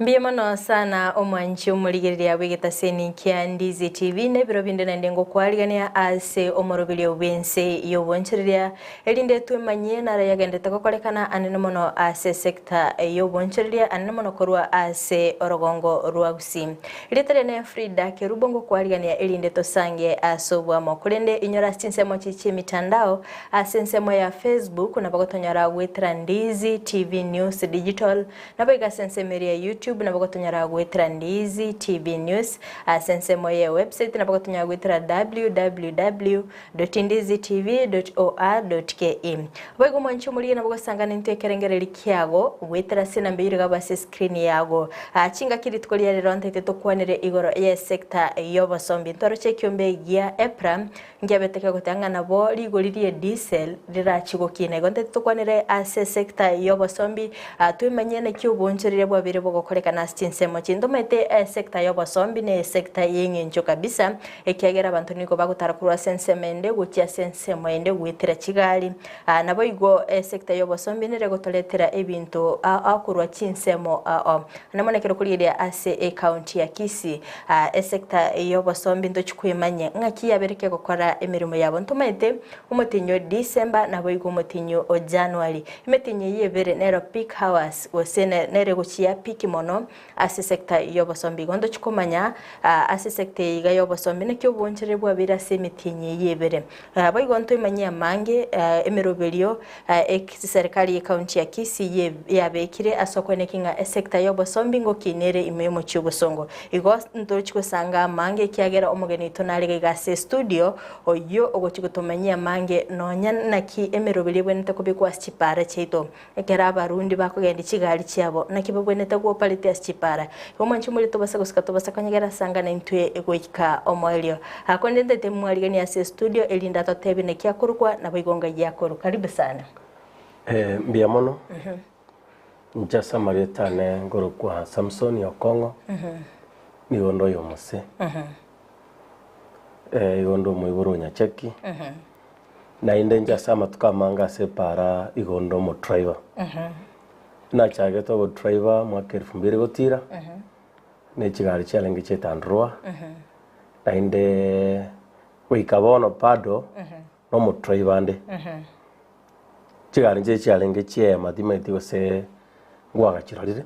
Mbiyamano sana omwanchi omurigereria bw'egetaseni kia Ndizi TV nebiro binde nende ngokwarigania ase omorobirio bwense y'obwonchereria erinde twemanyie nara yagendete gokorekana anene mono ase sector y'obwonchereria anene mono korwa ase orogongo rwa Gusii ritere Frida Kerubo ngokwarigania erinde tosange ase obwamo kurende inyora chinsemo chichi mitandao ase nsemo ya Facebook na bagotonyara gwetera Ndizi TV News Digital na baiga sensemeria YouTube na bagotonyara gwetera Ndizi TV News sensemo ye website na bagotonyara gwetera www.ndizitv.or.ke baigo mwancho muri na bagosangana intekerengereri kiago gwetera sina mbiri gabase screen yago chinga kiritkoria rero ntete tokwanire igoro ye sector y'obosombi ntoro chekyombe gia Epram ngiabeteka gutanga nabo rigoririe diesel rirachigo kinego ntete tokwanire ase sector y'obosombi twimanye na kyoboncherere bwabire bogokorekana chinsemo chindomete sector y'obosombi ne sector yengenjo kabisa ekiagera abantu niko bagutara kurwa sensemende gukia sensemo ende gwitira kigali nabo igo sector y'obosombi nere gotoletera ebintu akurwa chinsemo namonekero kuriria ase county ya Kisii sector y'obosombi ndo chikwimanye ngaki yabereke gukora emirimo yabo ntumete umutinyo December nabo igo umutinyo January imetinye yebere nero peak hours osene nere gukia peak mono ase sector y'obosombi gondo chikomanya ase sector yiga y'obosombi nekyo boncherere bwabira semitinye yebere baigo ntumanye mange emeroberio serikali ya county ya Kisii yabekire asokone kinga sector y'obosombi ngo kinere imemo cy'ubusongo igo ndo chikusanga mange kiagera omugeni tonarege gase studio oyo ogochigutomanya mange nonya naki emeroberio bwenete kubikwa chipara cheito ekera abarundi bakugenda kigali cyabo nakibo bwenete go palite chipara omwanchi muri tobasa gusika tobasa kanyegera sanga na intwe egoika omwelio akondende temwaligani ase studio elinda totebi ne kyakurukwa na bigonga yakuru karibu sana mbiamono njasa marietane ngorokwa Samson Okongo nigondo yomose igondo muiburu nyacheki na inde njasa matukamanga separa igondo mo driver na chageto go driver mwaka 2000 gotira ne chigari challenge chetandrwa na inde wikabono pado no mo driver ande chigari challenge che mathimeti gose ngwaga chirorire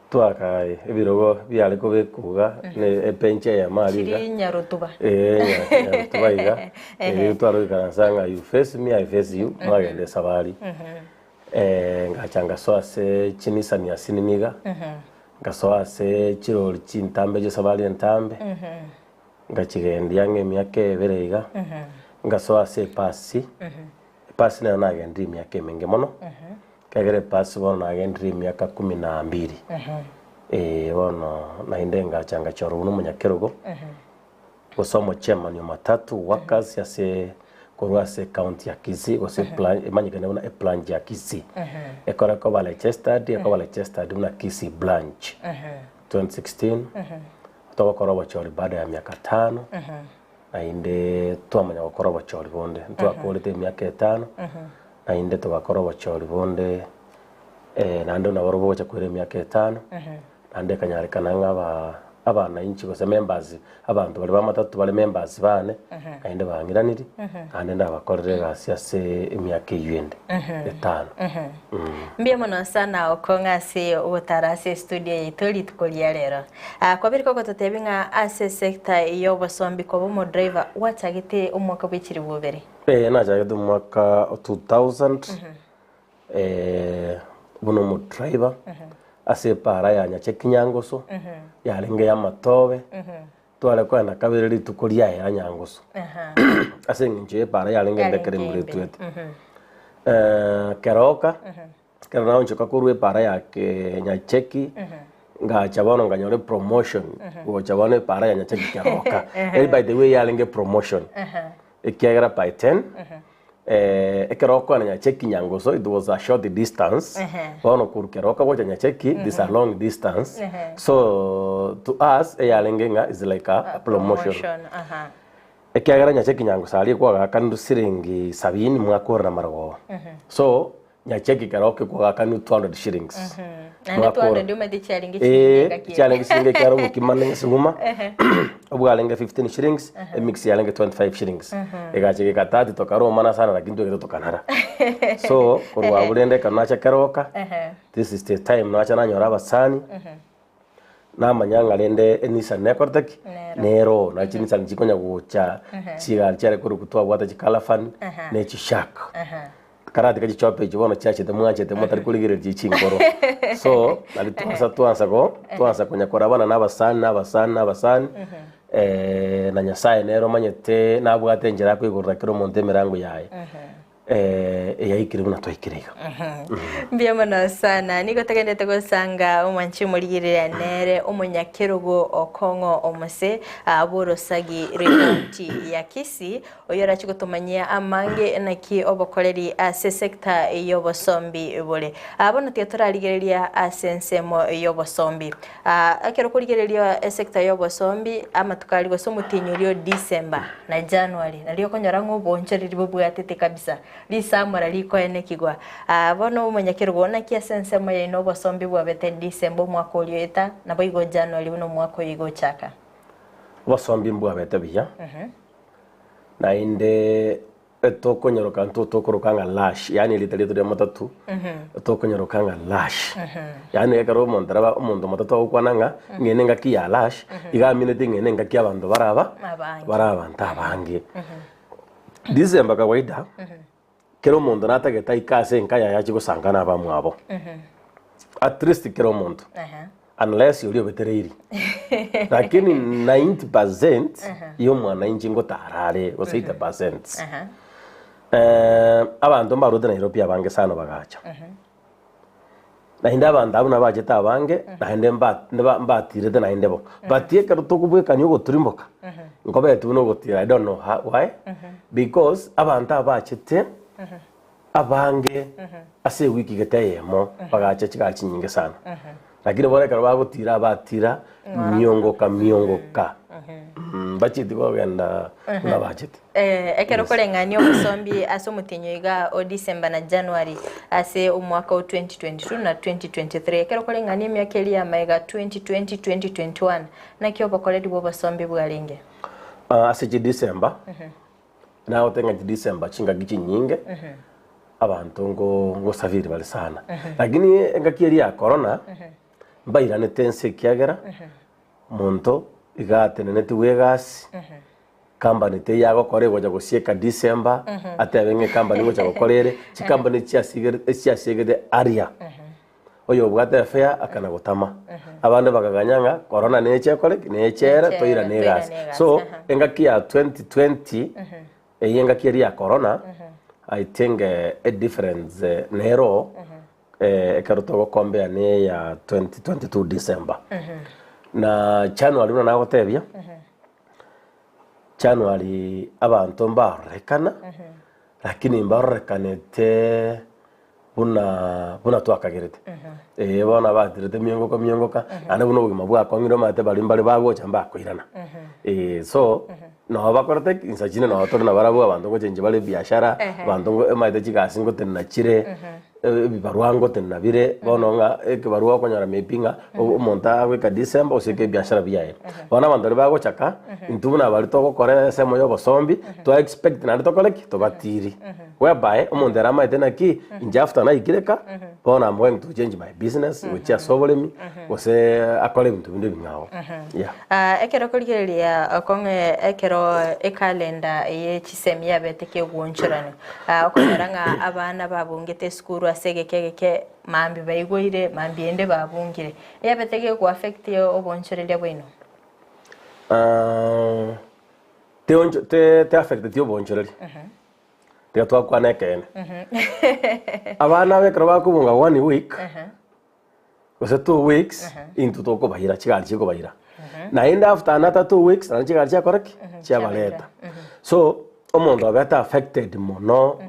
twaka ebirogo byale ko bekuga ne epenche ya mariga nyarutuba nyarutuba iga twaro kansanga you face me I face you magende sabari ngachanga soase chinisani ya sinimiga ngasoase chirori chintambe je sabari entambe ngachigende yange myake berega ngasoase pasi pasi na nagendi myake menge mono kagere pasi bona nagendi myaka 12 bono na indenga changa choro uno munyakerogo gosomo chairman yo matatu workers yase korwase county ya Kisii gose plan manyikane una plan ya Kisii ekora ko bale Chester una Kisii branch 2016 toba koroba chori baada ya miaka 5 na inde twamanya gukoroba chori bonde twakorete miaka 5 na inde tugakoroba chori bonde nando na borobo cha kwere miaka 5 ande kanyarekana ngaba abana inchi gose members abantu bali bamatatu bali members bane ainde bangiraniri ande ndabakorere gasi ase emyaka yende 5 mbiamono sana okonga se otarase studio yitoli tukolia lero kwa biriko gototebinga ase sector y'obosombi ko bo driver watagite umwaka bwikiri bubere na jagede umwaka 2000 buno mo driver ase para ya nyacheki nyangoso yarenge ya matobe twale kwenda kabiriri tukuria ya nyangoso ase nje para yarenge ndekere muri twete keroka kerana oncho kakurwe para ya ke nyacheki ngachabono nganyore promotion go chabone para ya nyacheki keroka by the way yarenge promotion ekiagera by 10 ekeroka na nyacheki nyangoso it was a short distance bono kurukeroka go nyacheki this a long distance so to us yalengenga is like a promotion ekiagera nyacheki nyangoso ali kwa kandu siringi 70 mwakora na margo so nyacheki karoke kwa kanu 200 shillings na 200 ndio medi challenge challenge singe karo mukimane sunguma obwalenge 15 shillings mix yalenge 25 shillings egacheke katati tokaro mana sana lakini to tokanara so kurwa bulende kanacha karoka this is the time nacha nanyora abasani namanya lende enisa nekortek nero na chinisa njikonya gucha chiga chare kuru kutwa bwata chikalafan ne chishaka karate kaji chope jibona chache te mwache te motari kuligire jichingoro so ali tuansa kunya korabana n'abasani na nyasaye nero manyete nabwate njera kwigurira kiro monte mirango yaye yayikire buna toikiriga mbiamana sana niko tagendete gusanga umanchi muligirira nere umunyakirugo okongo omuse aborosagi remonti ya Kisii oyora chigutumanyia amange naki obokoleri ase sector y'obosombi bole abona tietorarigereria asensemo y'obosombi akero kurigereria sector y'obosombi amatukari gosomutinyurio December na January nalio konyora ngobonchereri bobwatete kabisa lisamara liko ene kigwa bono umunyakirugo naki asensemo y'obosombi bwabete December mwaka ulieta na boigo January buno mwaka igo chaka bosombi bwabete biya na inde etokonyoroka ntotokorokanga lash yani litalito lya matatu etokonyoroka lash yani ekaro montaraba omuntu matatu okwananga ngene ngaki ya lash igaminete ngene ngaki abantu baraba ntabange December kawaida kero muntu natageta ikase nkaya yachi gusangana abamwabo at least kero muntu unless yuri obetereiri lakini 90% yo mwana inji ngotarare go 80% abantu mbarude Nairobi abange sano bagacha na hinda abantu abuna bajeta abange na hinde mbatire de na hinde bo batie karo tokubweka nyo goturimboka ngobe tuno gotira I don't know why because abantu abachete abange ase wiki geteyemo bagacha chigachi nyinge sana lakini bora karo bagotira batira miongoka bachiti gogenda na bachiti ekero kolengania obusombi ase omutinyo iga o December na January ase omwaka o 2022 na 2023 ekero kolengania emyaka eri amaiga 2020 2021 nakio obokoreri bw'obusombi bwarenge ase December na otenga December chinga gichi nyinge abantu ngo saviri bali sana lakini engakiri ya corona mbairane tense kiagera muntu igatenene tiwegasi company te yago kore goja gosieka December atebenge company goja gokorere chi company chiasigede area oyo bwate fair akana gotama abande bakaganyanga corona neche kore nechere toira negasi so engaki ya 2020 engaki ya corona I think a difference nero ekarutogo kombe ane ya 2022 December na January una nagotebia January abantu mbarekana lakini mbarekanete buna twakagerete bona batirete miongoka ane buno bugima bwa kwangiro mate bali mbali bagocha mbakoirana so no bakorete insajine no toro na barabu abantu ngo chenje bale biashara abantu ngo emaite chigasi ngo tenna chire bibarwango tenna bire bononga ekibarwa kwanyara mepinga umonta weka December oseke biashara biyaye bona abantu bago chaka intubuna bali toko kore semo yo bosombi to expect na to koleki to batiri whereby umondera maite na ki injafta na ikireka bona I'm going to change my business which is sobolemi ose akole bintu binde bingao yeah ekero koligeria akonge ekero ekalenda ye chisemia beteke gwonchorane okomeranga abana babungete skuru asegekeke mambi bayigoire mambi ende babungire yabeteke ku affect yo obonchorelia bwino te affect yo bonchoreli te twa kwana kene abana bekro bakubunga 1 week ose 2 weeks into toko bahira chigali chiko bahira na in after another 2 weeks na chigali cha correct chia baleta so omondo abeta affected mono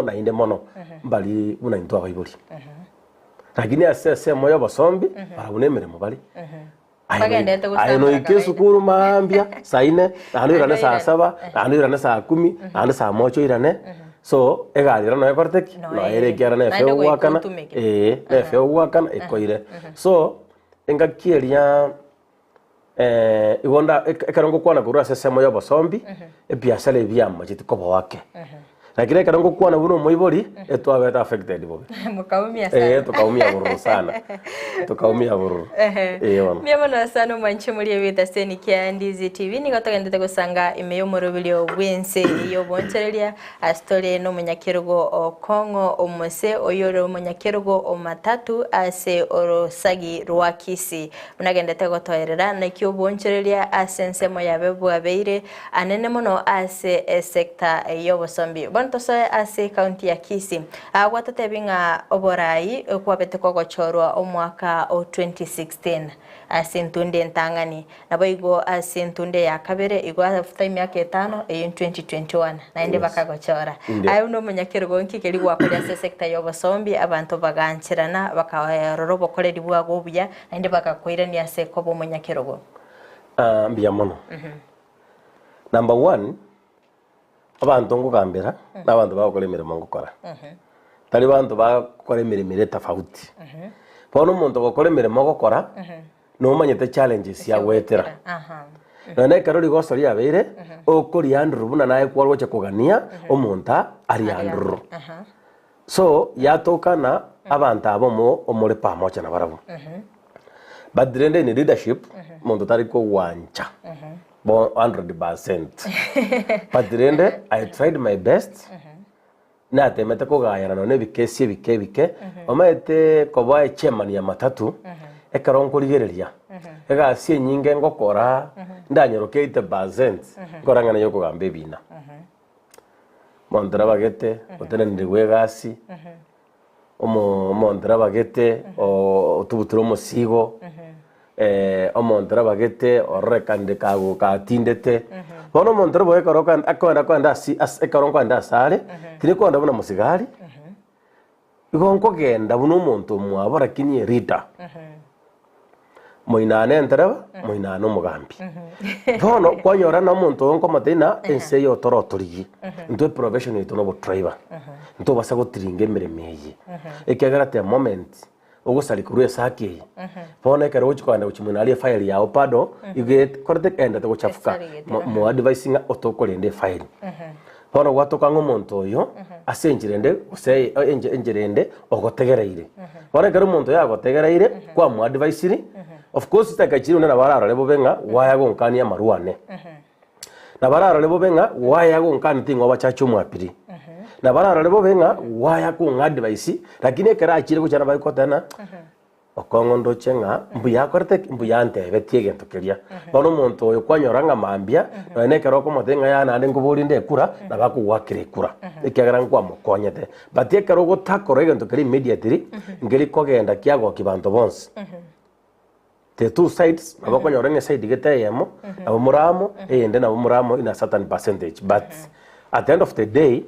na inde mono bali una into abayibuli lakini asese moyo basombi barabunemere mubali ayo no ikesukuru mambia saine anu irane saa 7 anu irane saa 10 anu saa 1 irane so egarira no ekorteki no erekiara na efe gwakana na efe gwakana ekoire so engakieria igonda ekarongo kwana kurura sesemo y'obosombi ebiasara ebiama chitikobo wake lakini ekarongo kwana buno moibori etwabeta affected bobe mukaumia sana tukaumia bururu sana tukaumia bururu miamono sana mwanchi muri ebita seni kia Ndizi TV nigatagende gusanga imeyo morobilio bwense iyo bonchereria astore no munyakirugo okongo omose oyoro munyakirugo omatatu ase orosagi rwakisi munagendete gotoerera nakyo bonchereria asensemo yabebwa abeire anene mono ase sector y'obosombi bontoso ase county ya Kisii agwatatebinga oborai kwabete kogochorwa omwaka o 2016 asintunde ntangani naboigo asintunde ya kabere igwa after imyaka 5 in 2021 naende bakagochora ayo no munyakirugo nkikeri gwakoria se sector y'obosombi abantu baganchirana bakayaroro bokoreri bwago buya naende bakakoirania se kobo munyakirugo mbia mono number 1 abantu ngugambira n'abantu bakora imirimo ngukora tari bantu bakora imirimo tofauti bono umuntu gukora imirimo gukora no manyete challenges ya wetera none karori gosori yabeire okori andru buna naye kwalwo cyo kugania omuntu ari andru so yatokana abantu abomo omure pamoja na barabu badrende ni leadership muntu tari ko wancha 100%. But then I tried my best. Na temete ko gayana no nebikesi bike. Omaete kobaye chairman ya matatu. Ekaronko ligereria. Ega sie nyinge ngokora ndanyoroke 80%. Korangana yoko gambe bina. Mondra bagete otene ndigwegasi. Mondra bagete o tubuturo musigo. Omontra bagete orekande kago katindete bono montra boye karoka akwenda si as ekaronko anda sare tini ko ndabona musigari igonko genda buno muntu mwabara kinye rita moinane entraba moinane umugambi bono kwanyora na muntu onko matena ense yo torotorigi ntwe professional to no driver ntwe basa gotiringe meremeyi ekegara te moment ogusali kurwe saki pone kare uchikanda uchimunali file ya opado iget korte enda to chafuka mo advising otokolende file pone watoka ngomonto yo asenjirende usei enjirende ogotegereire pone kare umuntu yagotegereire kwa mo advising of course takachiri una bararo lebo benga waya gonkania maruane na bararo lebo benga waya gonkani tingo bachacho mwapiri na barara lebo benga waya ku advice lakini kera achire kuchana bari kotana okongo ndochenga mbuya korte mbuya ante betiege ntokeria bono muntu oyo kwanyoranga mambia ne kero ko motenga ya na nguburi ndekura na bakuwakire kura ikagara nkwa mukonyete batie kero gotakorega ntokeri immediately ngeri kogenda kiago kibanto bonse the two sides abakonyoranga side getayemo abumuramo ende na bumuramo in a certain percentage but at the end of the day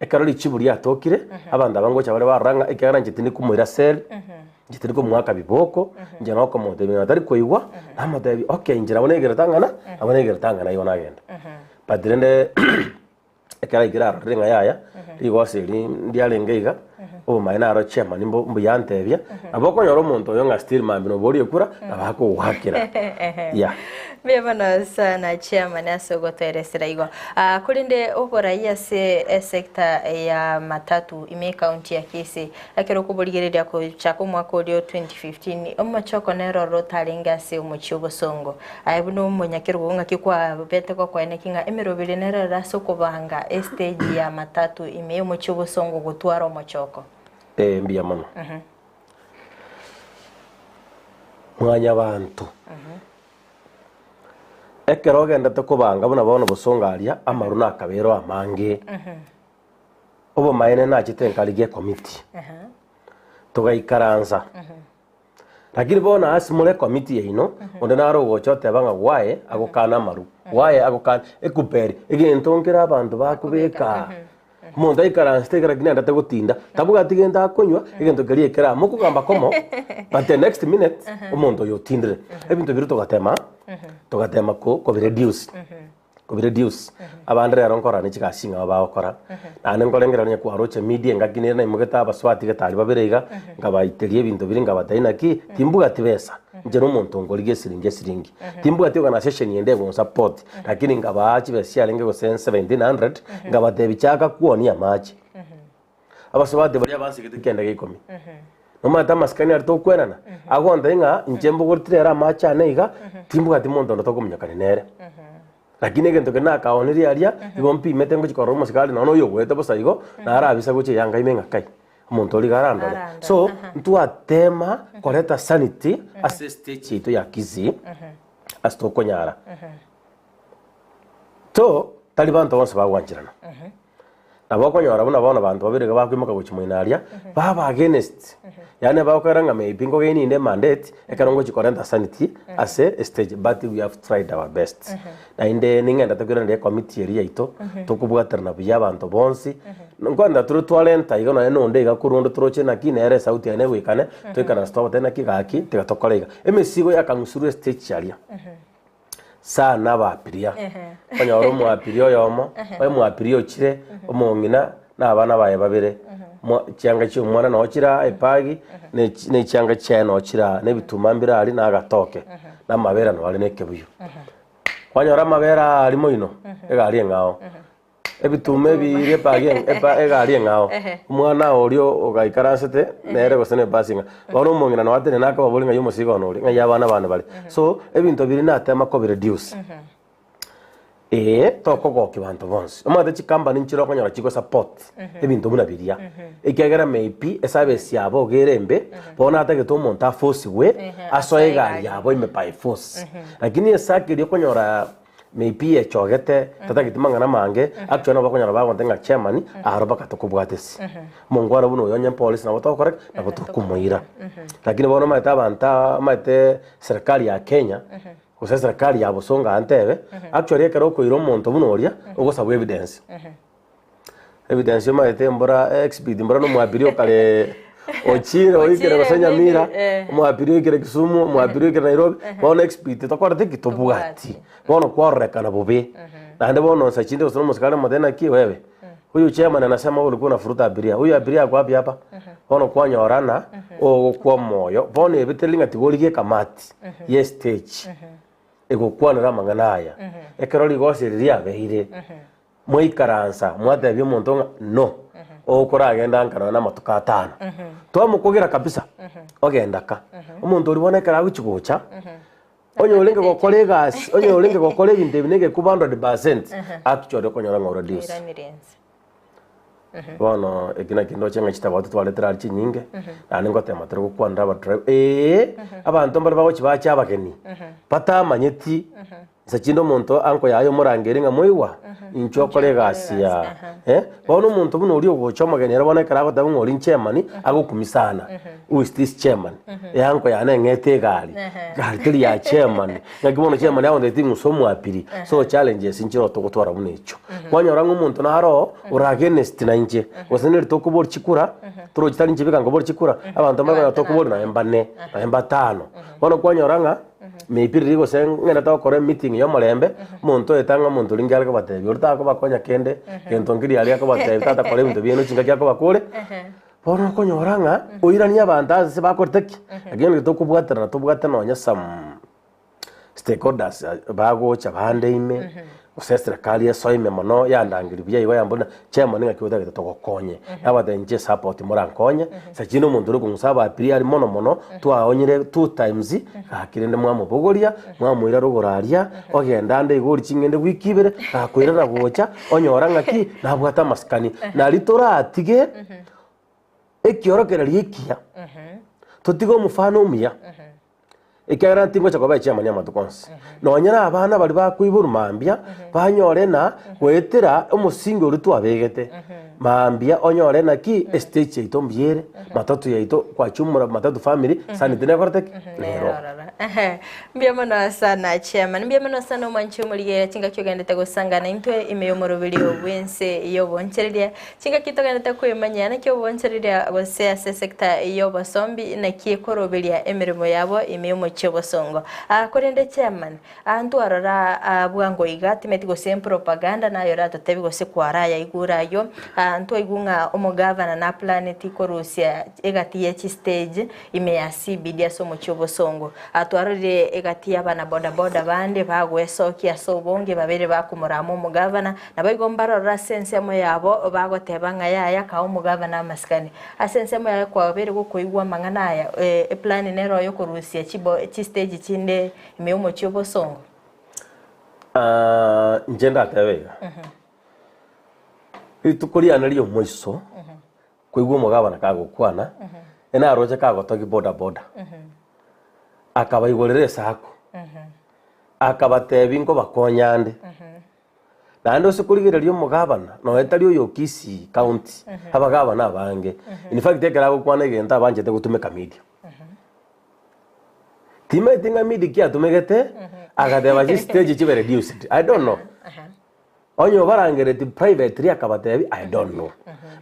ekaroli chiburi atokire abanda bangocha bare baranga ekagara njitini kumwira sel njitini kumwaka biboko njana ko mote bina tari koigwa amadebi okay njira bonegera tangana yona agenda padrende ekara igira ringa yaya igosiri ndialengeiga o maina aro chema nimbo mbuyantebya aboko nyoro muntu yo nga still mambino bori kura abako uhakira yeah Bebana sana chairman asogoteresera igo kulinde oboraia se sector ya matatu ime county ya Kisii akero kubuligereria ko chako mwaka olio 2015 omachoko nero rotalinga se umuchibo songo ayibuno munyakiro gunga kikwa bete ko kwene kinga emirobire nero raso kubanga stage ya matatu ime umuchibo songo gutwara omachoko mbia mama mwanya abantu ekero genda tukubanga buna bono busongaria amaruna akabero amange obo maene na chitenkaligie committee tugaikaranza lakini bona asimule committee ino onde naro gochote banga wae agokana maru wae agokana ekuperi egentongera abantu bakubeka Monda ikaranza tegera ginenda tegotinda tabuga tigenda akonywa egento kerie kera mukugamba komo but the next minute umuntu yo tindre ebintu biru tugatema ko reduce ko reduce abandi rero nkora ni kigasinga abakora nane ngorengera nya kwaroche media ngakinira na imugeta abaswati gatari babirega ngabaiterie ibintu biri ngabataina ki timbuga tibesa nje no muntu ngorige siringi timbuga tiyo kana session yende go support lakini ngabachi besia lenge go 1700 ngabatebi chaka kuonia machi abaswati bari abansigite kenda gikomi nomata maskani arto kwenana agonda inga njembo gortirera macha neiga timbuga timonto ndo tokumnyakani nere lakini gento kena kaoniri aria ibompi mete ngo chikoro musikali nono yo gwete bosaigo na arabisa goche yanga imenga kai umuntu oli garandole so ntu atema koreta sanity assist chito ya kizi asto konyara to taliban to onse bagwanjirana nabo konyara buna bona bantu babirega bakwimuka guchimoinaria baba against yani bakaranga maybe ngo geni inde mandate ekarongo chikorenta sanity as a stage but we have tried our best na inde ningenda tukira ndi committee area ito tukubwaterana buya bantu bonsi ngwanda turu twalenta igona no ndega kurundo turoche na kinere sauti ane gwikane twikana stop tena kigaki tigatokorega emisigo yakangusuru stage charia sana bapiria konyoro mwapirio yomo oyo mwapirio chire omongina na abana baye babire cyanga cyo mwana no kira epagi ne cyanga cyano kira ne bituma mbira ari na gatoke na mabera no ari nekebuyo kwanyora mabera ari moino egari ngao ebitume bire pagi egari ngao mwana orio ogaikaransete nere gosene basinga bano mongina no atene naka babolinga yo musigo no ri yabana bana bali so ebintu biri na tema ko reduce toko goki bantu bonse omate chikamba ninchiro konyora chiko support ebintu buna biria ekegera maybe esabe siabo gerembe bona atagete umuntu aforce we asoega yabo ime by force lakini esakiri konyora maybe echogete tatagitimanga na mange actually bakonyora bagontenga chairman aroba katokubwatesi mungwana buno yonye police na botokore na botokumuira lakini bona mata banta mate serikali ya Kenya kusa serikali ya busonga antebe actually ekero ko iro monto bunoria ogosaba evidence evidence mate mbora expert mbora no mwabirio kale ochire oikere basenya mira mwabirio ikere Kisumu mwabirio ikere Nairobi bona expert tokora tikitobugati bona kwarekana bobe nande bona sachinde osono musikale matena ki wewe huyu chairman anasema ulikuwa unafuruta abiria huyu abiria kwa hapa bona kwanyorana o kwa moyo bona ebitelinga tigoligie kamati ye stage ego kwanira manganaya ekeroli gosiriria behire mwikaransa mwatebye muntu no okora agenda nkana na matuka 5 twamukugira kabisa ogendaka umuntu uribona kara guchigucha onye olenge gokore gas onye olenge gokore ibintu binege ku 100% actually konyora ngoro reduce bono ekina kindo chenga chitabatu twaletera chinyinge ane ngote matero kukwanda aba drive abantu mbari bago chibacha abageni pata manyeti sachindo muntu anko yayo murangeringa moiwa incho kore gasia bono muntu buno uri ogochoma geni rabona karago tabu ngori chairman agokumisana who is this chairman yanko yana ngete gari tiri ya chairman ngagibono chairman yawo ndeti musomo apiri so challenges inchiro tokotwara buno icho kwanyora ngumuntu naro uragenest na inje wasenere tokubor chikura turo chitali nchibika ngobor chikura abantu mbara tokubor na embane na embatano bono kwanyoranga mipiri go sengena tokore meeting yo molembe muntu etanga muntu lingali ko batebi urta ko bakonya kende kento ngiri ali ko batebi tata kore bintu bieno chinga cyako bakore bono konyoranga oirania abantu se bakorteki agene tokubwatana onya some stakeholders bagocha bande ime usestra kali soime mono yandangiri bya iwa yambona chairman ngakiwota gitogokonye abadenje support murankonye sakino muntu uri kumusaba apiri ari mono twaonyire 2 times akirende mwamubogoria mwamuira rugoraria ogenda nde igori chingende wikibere akwira na gocha onyora ngaki nabwata maskani na litora atige ekiorokera likia totigo mufano umia ikera tingo chakoba chairman yamatukonse nonyera abana bali bakwiburu mambia banyore na kwetera umusingo uri twabegete mambia onyore na ki stage ito mbiere matatu yaito kwa chumura matatu family sanity nekortek lero mbiyamano sana chairman mbiyamano sana umancho muliye chinga kyogendete gusangana intwe imeyomorobili obwense iyo bonchereria chinga kitogendete kwemanyana kyo bonchereria gose sector iyo basombi na kikorobelia emirimo yabo imeyomo omochio bosongo korende chairman antu arora bwango iga timeti go sem propaganda na yora totebi go se kwara ya igura yo antu igunga omogavana na planet korusia egati ya stage ime ya CBD so omochio bosongo atwarire egati ya bana boda boda bande bagwesokia so bonge babere bakumuramo omogavana nabo igombara ra sense mo yabo bagotebanga yaya ka omogavana maskani asense mo yaya kwa babere go koigwa mangana ya plan nero yo korusia chibo stage chinde ime omochio bosongo njenda tebega itukuria nalio moiso koigwa omogavana kagokwana ena aroje kagotogi boda boda akabaigorere sako akabatebi ngo bakonyande nando sikurigirerio omogavana no etari oyo Kisii county abagavana abange in fact ekera gokwana egenta banjete gutumeka media time tinga media kia tumegete agadeba ji stage chibe reduced I don't know onyo barangereti privately akabatebi I don't know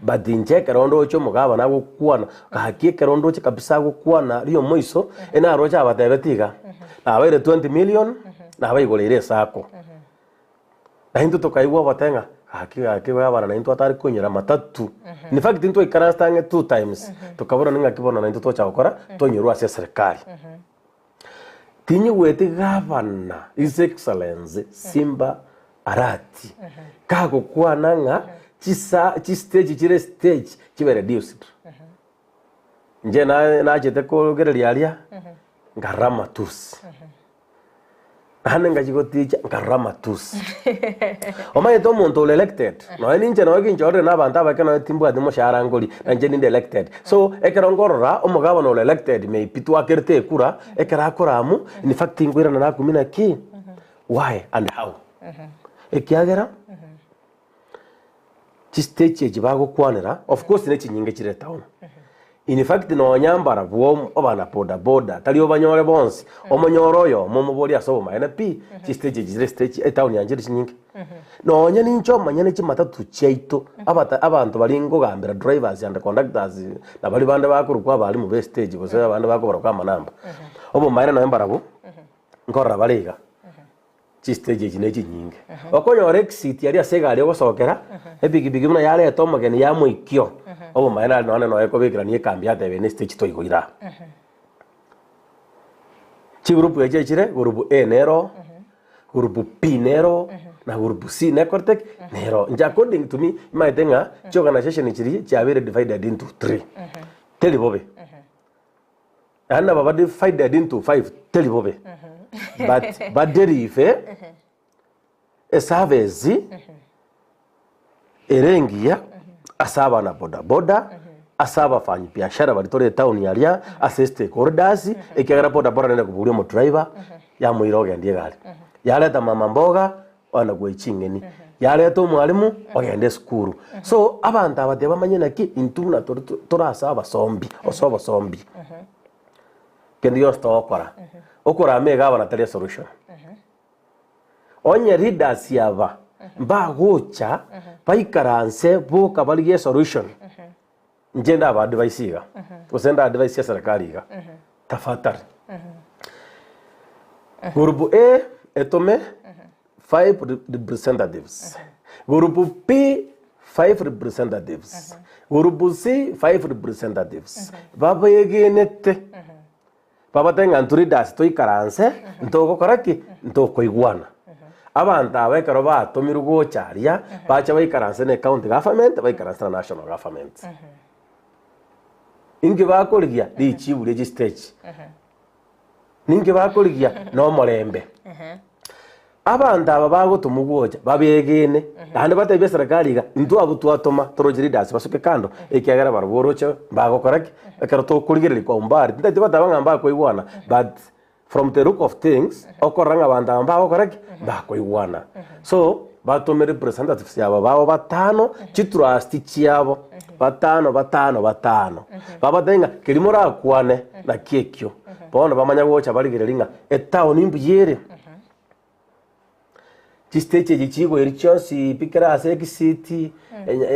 but incheke rondo ocho omogavana gokwana gakieke rondo ocho kabisa gokwana rio moiso ena rocha abatebetiga abaire 20 million na abaigorere sako na hindu tokaigwa batenga akiwa bana na hindu atari kunyera matatu in fact hindu ikarasta 2 times tukabona ninga kibona na hindu tocha gukora tonyerwa ase serikali tinyi wete gavana his excellency Simba Arati kago kwananga chi stage chire stage chibe reduced nje na jete ko gereria aria ngarama tus hanenga jigoticha ngarama tus omaye to muntu elected no ninje no ginjore na banta bakena timbu adimo sharangoli nje ninde elected so ekerongorora omugabano ole elected me pitu akerte kura ekera koramu in fact ingwira na kumina ki why and how ekiagera chi stage jibago kwanera of course ne chinyinge chire town in fact no nyambara bwo obana boda boda tali obanyore bonsi omonyoroyo momobori asoma NP chi stage jire stage town yanjiri chinyinge no nya nincho manyane chi matatu chaito abantu balingo gambira drivers and conductors na bali bande bakurukwa bali mu best stage bose bande bakobora kwa manamba obo mayina no embara bo ngorra baliga chi stage jine chinyinge okonyore exit yari asegari ogosokera ebigibigi muna yale etomageni ya moikio obo mayina no ekobekira ni kambi atebe ne stage toigoira chi group eje chire group A nero group P nero na group C nekortek nero nja according to me maitenga chi organization chiri chabere divided into 3 tell bobe anna baba divided into 5 tell bobe but derive esavezi erengia asaba na boda boda asaba fanyi biashara balitore town yalia assist corridors ekagara boda boda nenda kuburia mo driver ya muiroge ndiye gari yaleta mama mboga wana gwechingeni yaleta umwalimu ogende skuru so abantu abateba manyena ki intuna torasaba sombi osoba sombi kendio stokora okora mega bana tele solution onye leaders yava mbagocha baikaranse boka baliye solution njenda aba advice iga usenda advice ya serikali iga tafadhali group A etome 5 representatives group P 5 representatives group C 5 representatives baba yegenete baba tenga leaders toikaranse ntoko koraki ntoko igwana abantu abekero batomirugo charia bacha baikaranse ne county government baikaranse na national government inge bakoligia dichibule ji stage ninge bakoligia no morembe abantu aba bagotumugoja babegene kandi batebe serikali ga ndu abutwatoma torojiri das basuke kando ekiagara baruboroche bagokoraki ekero to kuligirira kwa umbari ndati batabanga mbako igwana but from the look of things okoranga abantu ambako koraki bako igwana so batome representatives yabo babo batano chitrust chiabo batano baba denga kilimora kwane na kekyo bona bamanya gocha baligirira inga etown imbuyere stage gichigo irichonsi pikira ase kisiti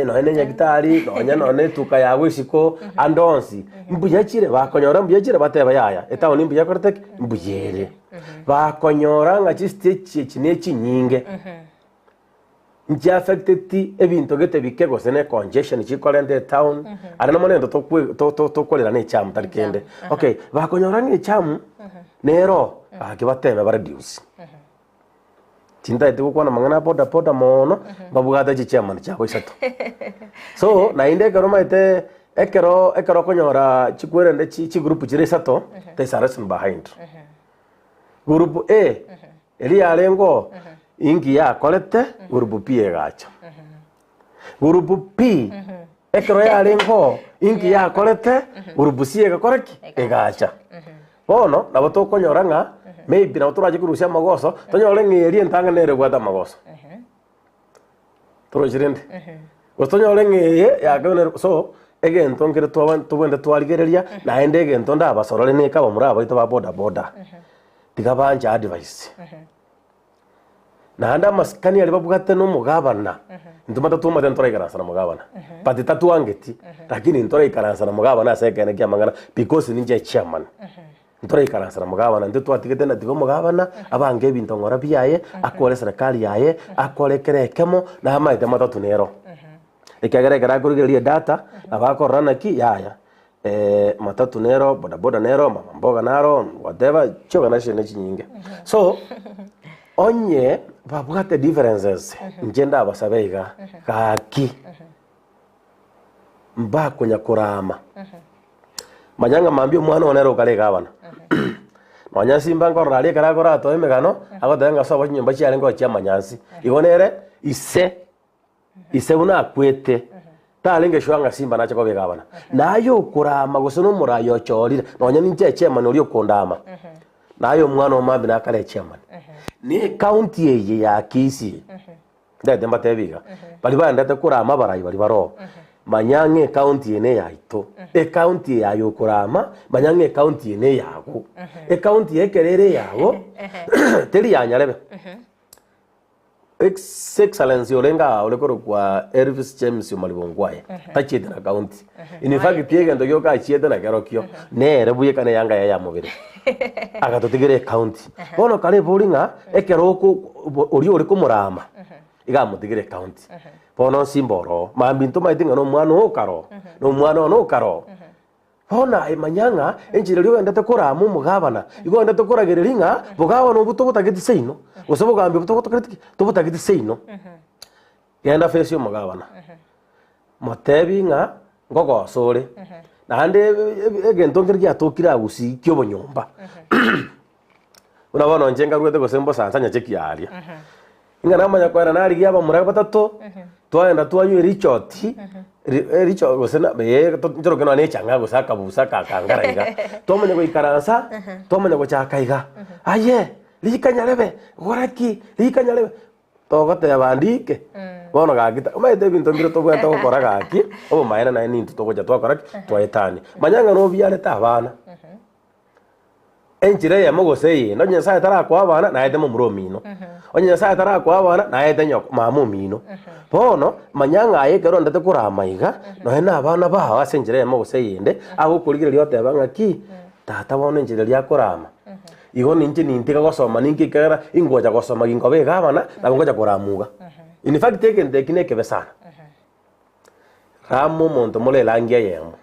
no ene nyagitari no ne tuka ya wisiko andonsi mbuya chire bakonyora mbuya chire bateba yaya etawo mbuya korete mbuyere bakonyora nga stage chine chinyinge nti affected ebintu gete bikego sene congestion chikolende town ari no monendo to kolera ne cham tarikende okay bakonyora ne cham nero akibatebe ba reduce tinda ite gukwana mangana poda mono babugata chichaman chako isato so na inde karoma ite ekero konyora chikwerende chi group chire sato te saresun behind group A eli alengo ingi ya kolete group P egacha group P ekero ya alengo ingi ya kolete group C egakoreki egacha bono nabo to konyora nga maybe na turaje kurusia magoso tonyole ngeri entanga nere gwata magoso turojirende gotonyole ngeye ya gone so again tongere tubende twaligereria na ende again tonda abasorole ne kaba muraba ito ba boda tigabanja advice na anda maskani ali babugate no mugabana ntumata tuma dentro ikaransa na mugabana patita tuangeti lakini ntore ikaransa na mugabana sekene kya mangana because ninje chairman ntore ikaransa na mugabana ndio twatigete na tigo mugabana abange binto ngora biaye akore serikali yaye akore kerekemo na amaite matatu nero ikageregera kurigeria data abakorana ki yaya matatu nero boda nero mama mboga naro whatever choga na shene chinyinge so onye babugate differences njenda abasabeiga kaki mba kunya kurama manyanga mambio mwana onero kale gabana manyasi mbango rali karagora to emegano agotenga sobo nyumba chiale ngo chia manyasi igonere ise una akwete talenge shwanga simba nacho kobe gabana nayo kurama gusono murayo chorira nonya ninje chema nori okondama nayo mwana omambi nakale chema ni county eye ya Kisii ndete mbatebiga bali bandate kurama barayi bali baro manyange county ene yaito county yayo kurama manyange county ene yago county ekerere yago teri yanyarebe excellence olenga olekoro kwa Elvis James Malibongwaye tachite na county in fact tiege ndo yoka chiete na kerokyo nere buye kana yanga ya mubire agatotigire county bono kale bolinga ekeroko ori kumurama igamutigire county bono simboro mambinto maitinga no mwana okaro no mwana no karo hona emanyanga enjire ryo ndate kurama mugabana igo ndate kuragerelinga bugaba no buto butagiti seino usobo gambe buto butagiti seino yenda fesio mugabana motebinga ngogo sore nande egento ngirya tokira gusi kyo bonyomba unabona njenga rwete gosembo sansanya chekiaria inga namanya kwa nari gyaba muraga batato twaenda twanyu richoti richo gosena be njoro keno ne changa gosaka busaka kangaraiga tomanya go ikaransa tomanya go chakaiga aye likanyarebe goraki likanyarebe togote abandike bono gakita umaite bintu ngiro togweta gukora gaki obo maena na nintu togoja twakora twaetani manyanga no biale tabana enchire ya mogosei no nyensa tara kwa bana na ete mumuromino onyensa tara kwa bana na ete nyoko mamumino bono manyanga ayekero ndate kuramaiga no hena abana ba asenjire ya mogosei ende agukurigire lyote banga ki tata bono enchire lya kurama igo ninje nintiga gosoma ninkikera ingoja gosoma gingobe gabana na ngoja kuramuga in fact tekende kineke besana ramo monto mole langia yemo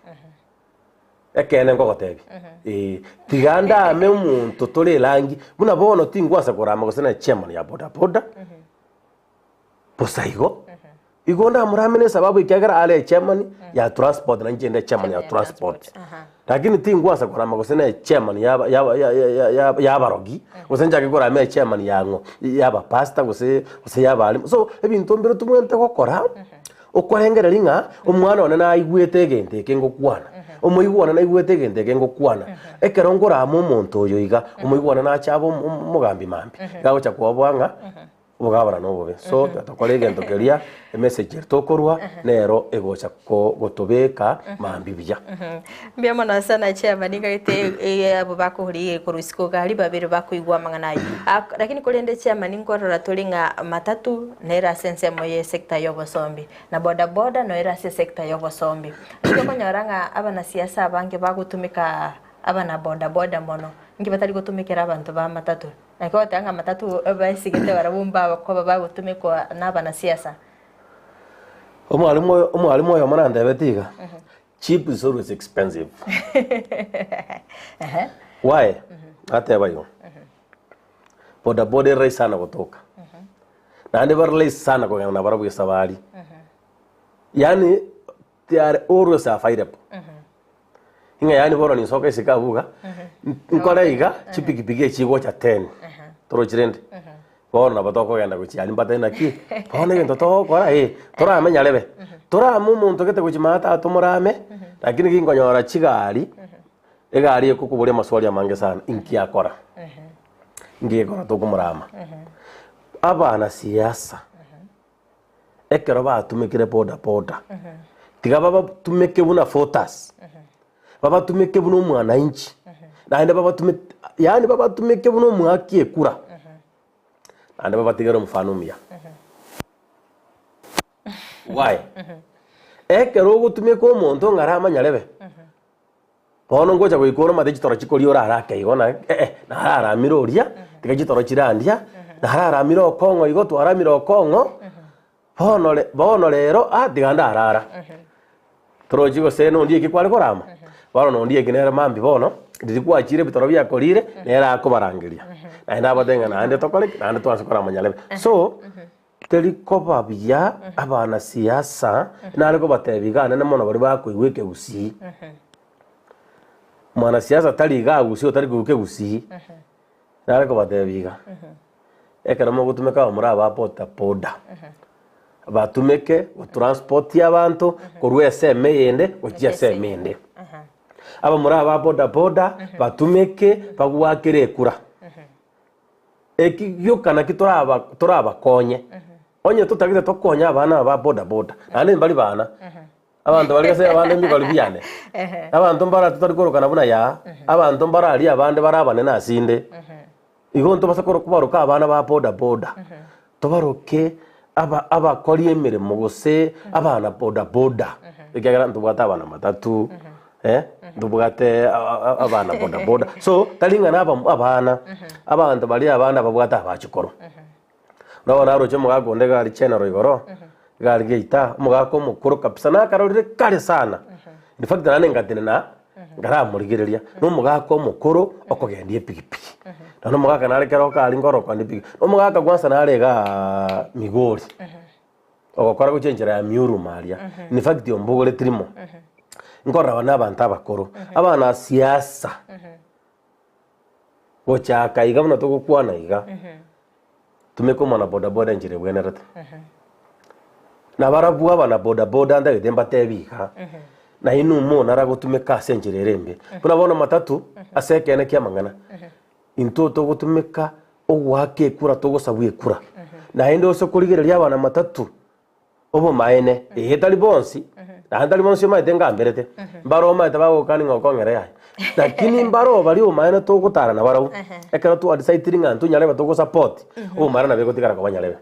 ekene ngogotebi tiganda ame umuntu tole langi buna bono tingwasa kurama gosena chairman ya boda posaigo igonda muramene sababu ikagara ale chairman ya transport na njende chairman ya transport lakini tingwasa kurama gosena chairman ya barogi gosenja kigora me chairman yango yaba pasta gose yaba so ebintu mbere tumwente gukora okorengera linga omwana ona na igwete gente kengokwana omoigwana na igwete gente kengokwana ekerongora mu muntu oyo iga omoigwana na chabo mugambi mambi gago cha kwabwanga bugabana no bobe so tatokore gento keria message tokorwa nero egocha ko gotobeka mambibya mbia mono sana chema ningaite abo bakuhuri kurusiko gali babiri bakuigwa manganayi lakini kulende chema ningorora tulinga matatu nera sense moye sector yobosombi na boda boda no era sector yobosombi ndiko nyoranga abana siasa bange bagutumika abana boda boda mono ngi batari gutumikira abantu ba matatu nako tanga matatu basigite barabumba ko bagutumikwa n'abana siasa omwalimu oyo muranda betiga cheap is always expensive why ateba yo boda boda rai sana kutoka na ndi barlei sana kwa na barabu sabari yani they are always available inga yani bora ni soka isikabuga nkora iga chipikipiki chigo cha 10 toro chirende bona batoko genda kuchia limbata na ki bona gendo to kora tora amenya lebe tora mumuntu kete kuchimata atumurame lakini kingonyora chigari egari ekukuburia maswali amange sana inki akora ngiye kora to kumurama abana siasa ekero batumikire boda boda tiga baba tumike buna photos baba tumike buno mwana inchi naende baba tumike yani baba tumike buno mwaki ekura naende baba tigero mfano mia why ekero gutumike ko muntu ngarama nyarebe bono ngoja goikoro mate chitoro chikori ora arake igona na ara miroria tiga chitoro chirandia na ara miro kongo igo twara miro kongo bono lero diganda arara trojigo seno ndie kikwale korama baro no ndie kinera mambi bono ndikwa chire bitoro bya korire nera akubarangiria na ina badenga na ande tokole na ande twasokora manyalebe so telikoba bya abana siasa na ariko batebigana na mono bari bakuigweke usi mwana siasa tali ga usi otari kuke usi na ariko batebiga ekara mo gutumeka omuraba pota poda batumeke transport y'abantu korwe SM yende okia SM yende aba muraba boda boda batumeke bagwakire kura eki yokana kitoraba konye onye tutagite tokonya abana ba boda boda ane mbali bana abantu bali gase abandi mbali biyane abantu mbara tutari korokana buna ya abantu mbara ali abandi barabane nasinde igonto basakoro kubaruka abana ba boda boda tobaroke aba kori emirimo gose abana boda boda ikagara ntubwata abana matatu ntubwate abana boda boda so talingana abana abantu bali abana babwata abachikoro nawo naro cyo mugagonde gali chena roigoro gali geita mugako mukuru kapisa na karorire kare sana in fact nane ngatene na ngara murigireria no mugako mukuru okogendie pigipigi no mugaka nare kero kali ngoro kwandi pigi no mugaka gwansa nare ga migori ogokora guchenjera ya miuru maria in fact yo mbugore trimo ngora bana abantu abakuru abana siasa gochaka iga buna tugukwana iga tumeko na boda boda njire bwenerete na barabu abana boda boda ndagete mbatebika na inu mo naragutumeka senjire rembe bunabona matatu asekene kyamangana intoto gutumeka ogwake kura togosabuye kura na ende ose kurigereria abana matatu obo maene ehetali bonsi na handali bonsi maitenga mberete mbaro maite bagokani ngokongere yaye lakini mbaro bali o maene togutara na barau ekero tu adicide ngantu nyareba togo support o mara na begotikara kwa nyarebe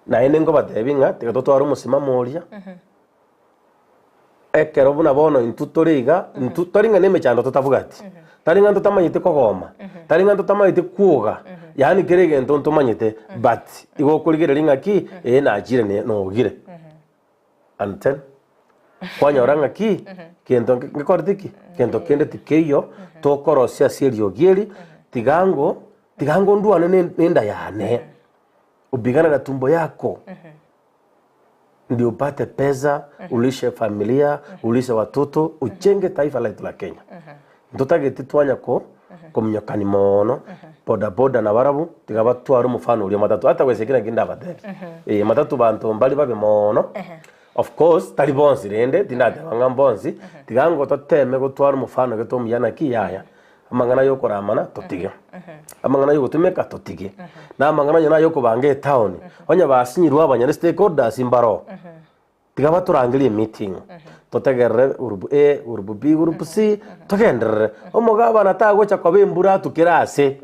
na ende ngo batebinga tigato twaro musima moria ekero buna bono intutoriga intutoringa neme chando totabugati taringa ntotamanyite kogoma taringa ntotamanyite kuoga yani kerege ntontomanyite but igo kurigereringa ki na ajire ne no gire anten kwanya oranga ki kento ngikortiki kento kende tikeyo tokorosia serio gieri tigango nduane nenda yane ubigana na tumbo yako ndio upate pesa ulishe familia ulishe watoto uchenge taifa letu la Kenya ndotagete twanya ko komnyakani mono boda boda na barabu tigabatwara umufano uri matatu hata wesekira nginda bateke matatu bantu mbali babe mono of course tali bonsi rende tinade banga bonsi tigango toteme gutwara umufano geto muyana kiyaya amang'ana yokoramana totige amang'ana yogotumeka totige na amang'ana nyona yokobanga town onya basinyirwa abanyare stakeholders imbaro tiga baturangirie meeting totegerere urubu A urubu B urubu C togenderere omugabana tagocha koba embura tukira ase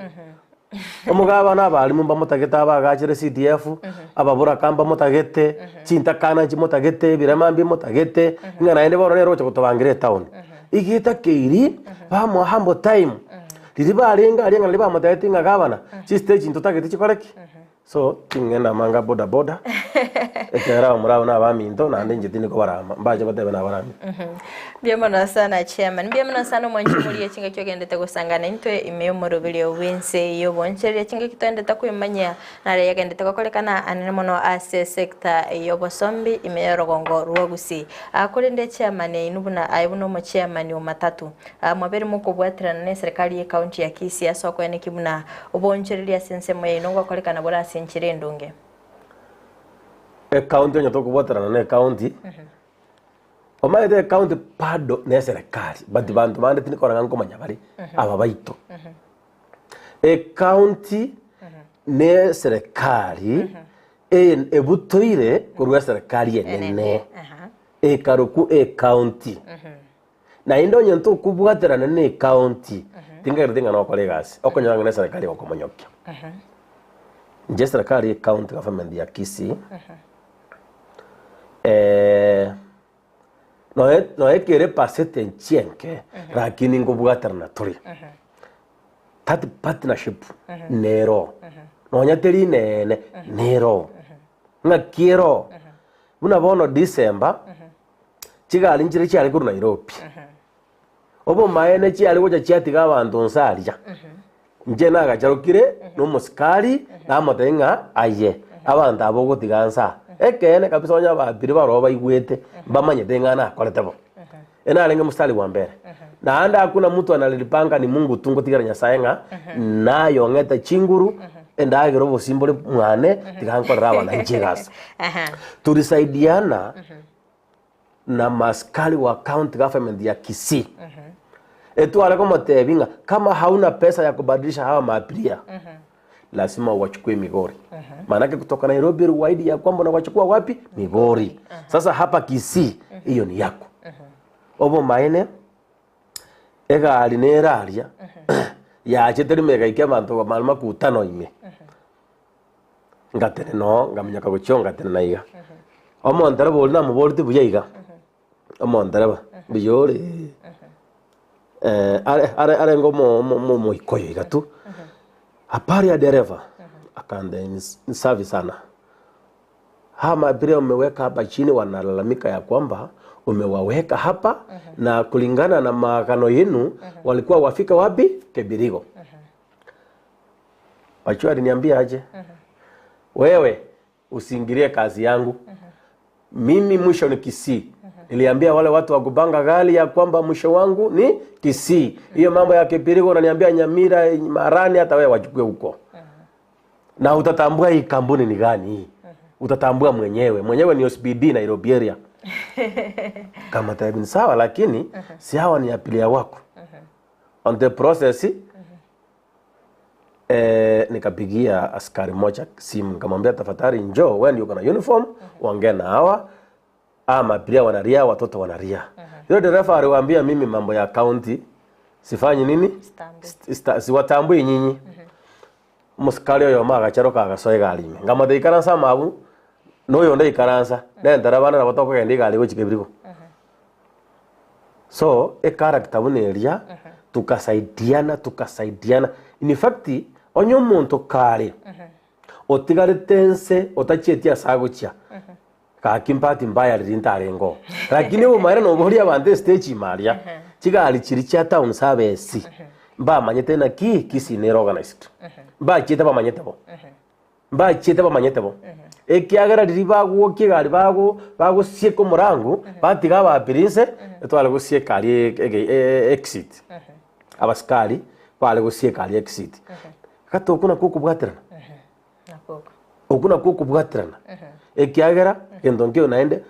omugabana abarimu mbamotagete abagachire CDF ababura kamba motagete chintakana chimotagete biremambi motagete ngana ende boro nero gocha gotobangire town igita keiri bamwa hambo time liribarenga arenga liba motagete ngagabana chi stage ntotagete chikoreki so tingena manga boda boda ekera murao na baminto na ndenje tiniko barama mbaje batebe na barami Biamana sana chairman biamana sana mwanchi muri chinga kyogendete gusangana intwe imeyo morobili owense yo boncheria chinga kitendete kwimanya na re yagendete kokolekana anene mono ase sector yo bosombi imeyo rogongo ruwagusi akolende chairman inubuna aibuno mo chairman o matatu mwabere muko bwatirana ne serikali ya county ya Kisii aso kwene kibuna oboncheria sense moye inongo kolekana bora senchire ndunge county onye tokubwatirana ne county omaete county pado ne serikali but bantu bande tinikora nkomanya bari aba baito county ne serikali ebutoire kurwa serikali yenene karuku county na indo onye tokubwatirana ne county tinga no kolegas okonyanga ne serikali okomonyokya nje serikali county government ya Kisii no ekere pasete nchienke lakini ngobwatarana turi that partnership nero no nyateri nene nero ngakiero buna bono December chigali nchire chiali kuru Nairobi obo maene chiali gocha chiatiga abantu nsaria nje nagacharukire no musikali na motenga aye abantu abo gotigansa ekene kabisa onya babiri baroba igwete bamanyete ngana akoretebo enalenge mustari wa mbere na anda hakuna mtu analipanga ni Mungu tungo tigara nyasayenga nayo ngeta chinguru enda agero bosimbole mwane tigankorera abana nchigasa tulisaidiana na maskali wa county government ya Kisii etwale kama tebinga kama hauna pesa ya kubadilisha hawa maapiria lazima wachukue Migori maana kutoka Nairobi wide ya kwamba na wachukua wapi Migori sasa hapa Kisii hiyo ni yako obo maene ega alineraria ya cheteri mega ikema ndo malma kutano ime ngatene no ngamnyaka gochonga tena naiga omondara bolna mubolite buyaiga omondara biyore are ngomo ikoyo igatu apari ya dereva akanda ni safi sana hama abiria umeweka hapa chini wanalalamika ya kwamba umewaweka hapa na kulingana na maagano yenu walikuwa wafika wapi Kibirigo Wachua aliniambia aje wewe usiingilie kazi yangu mimi mwisho ni Kisii niliambia wale watu wa kubanga gali ya kwamba mwisho wangu ni Kisii hiyo mambo ya Kibirigo unaniambia Nyamira Marani hata wewe wachukue huko na utatambua hii kampuni ni gani hii utatambua mwenyewe ni OSBD Nairobi area kama taibini sawa lakini si hawa ni apilia wako on the process nikapigia askari moja simu nikamwambia tafadhali njoo wewe ndio uko na uniform uongee na hawa ama pia wanaria watoto wanaria yule dereva aliwaambia mimi mambo ya county sifanyi nini siwatambui nyinyi muskali yo maga charoka agasoe galime ngamade ikaransa mabu no yonde ikaransa nendara bana na batoko gendi gali go Kibirigo so character buneria tukasaidiana in fact onyo muntu kare otigare tense otachetia sagocha ka kimpati mbaya rintarengo lakini umara no bori abande stage maria kigali kiri cha town service ba manyete na Kisii ne organized ba cheta ba manyete bo ekiagara ribago kigali bago sieko murangu batiga ba prince etwale go siekali exit abaskali bale go siekali exit kato kuna kukubwatirana okuna kukubwatirana ekiagara endonge unaende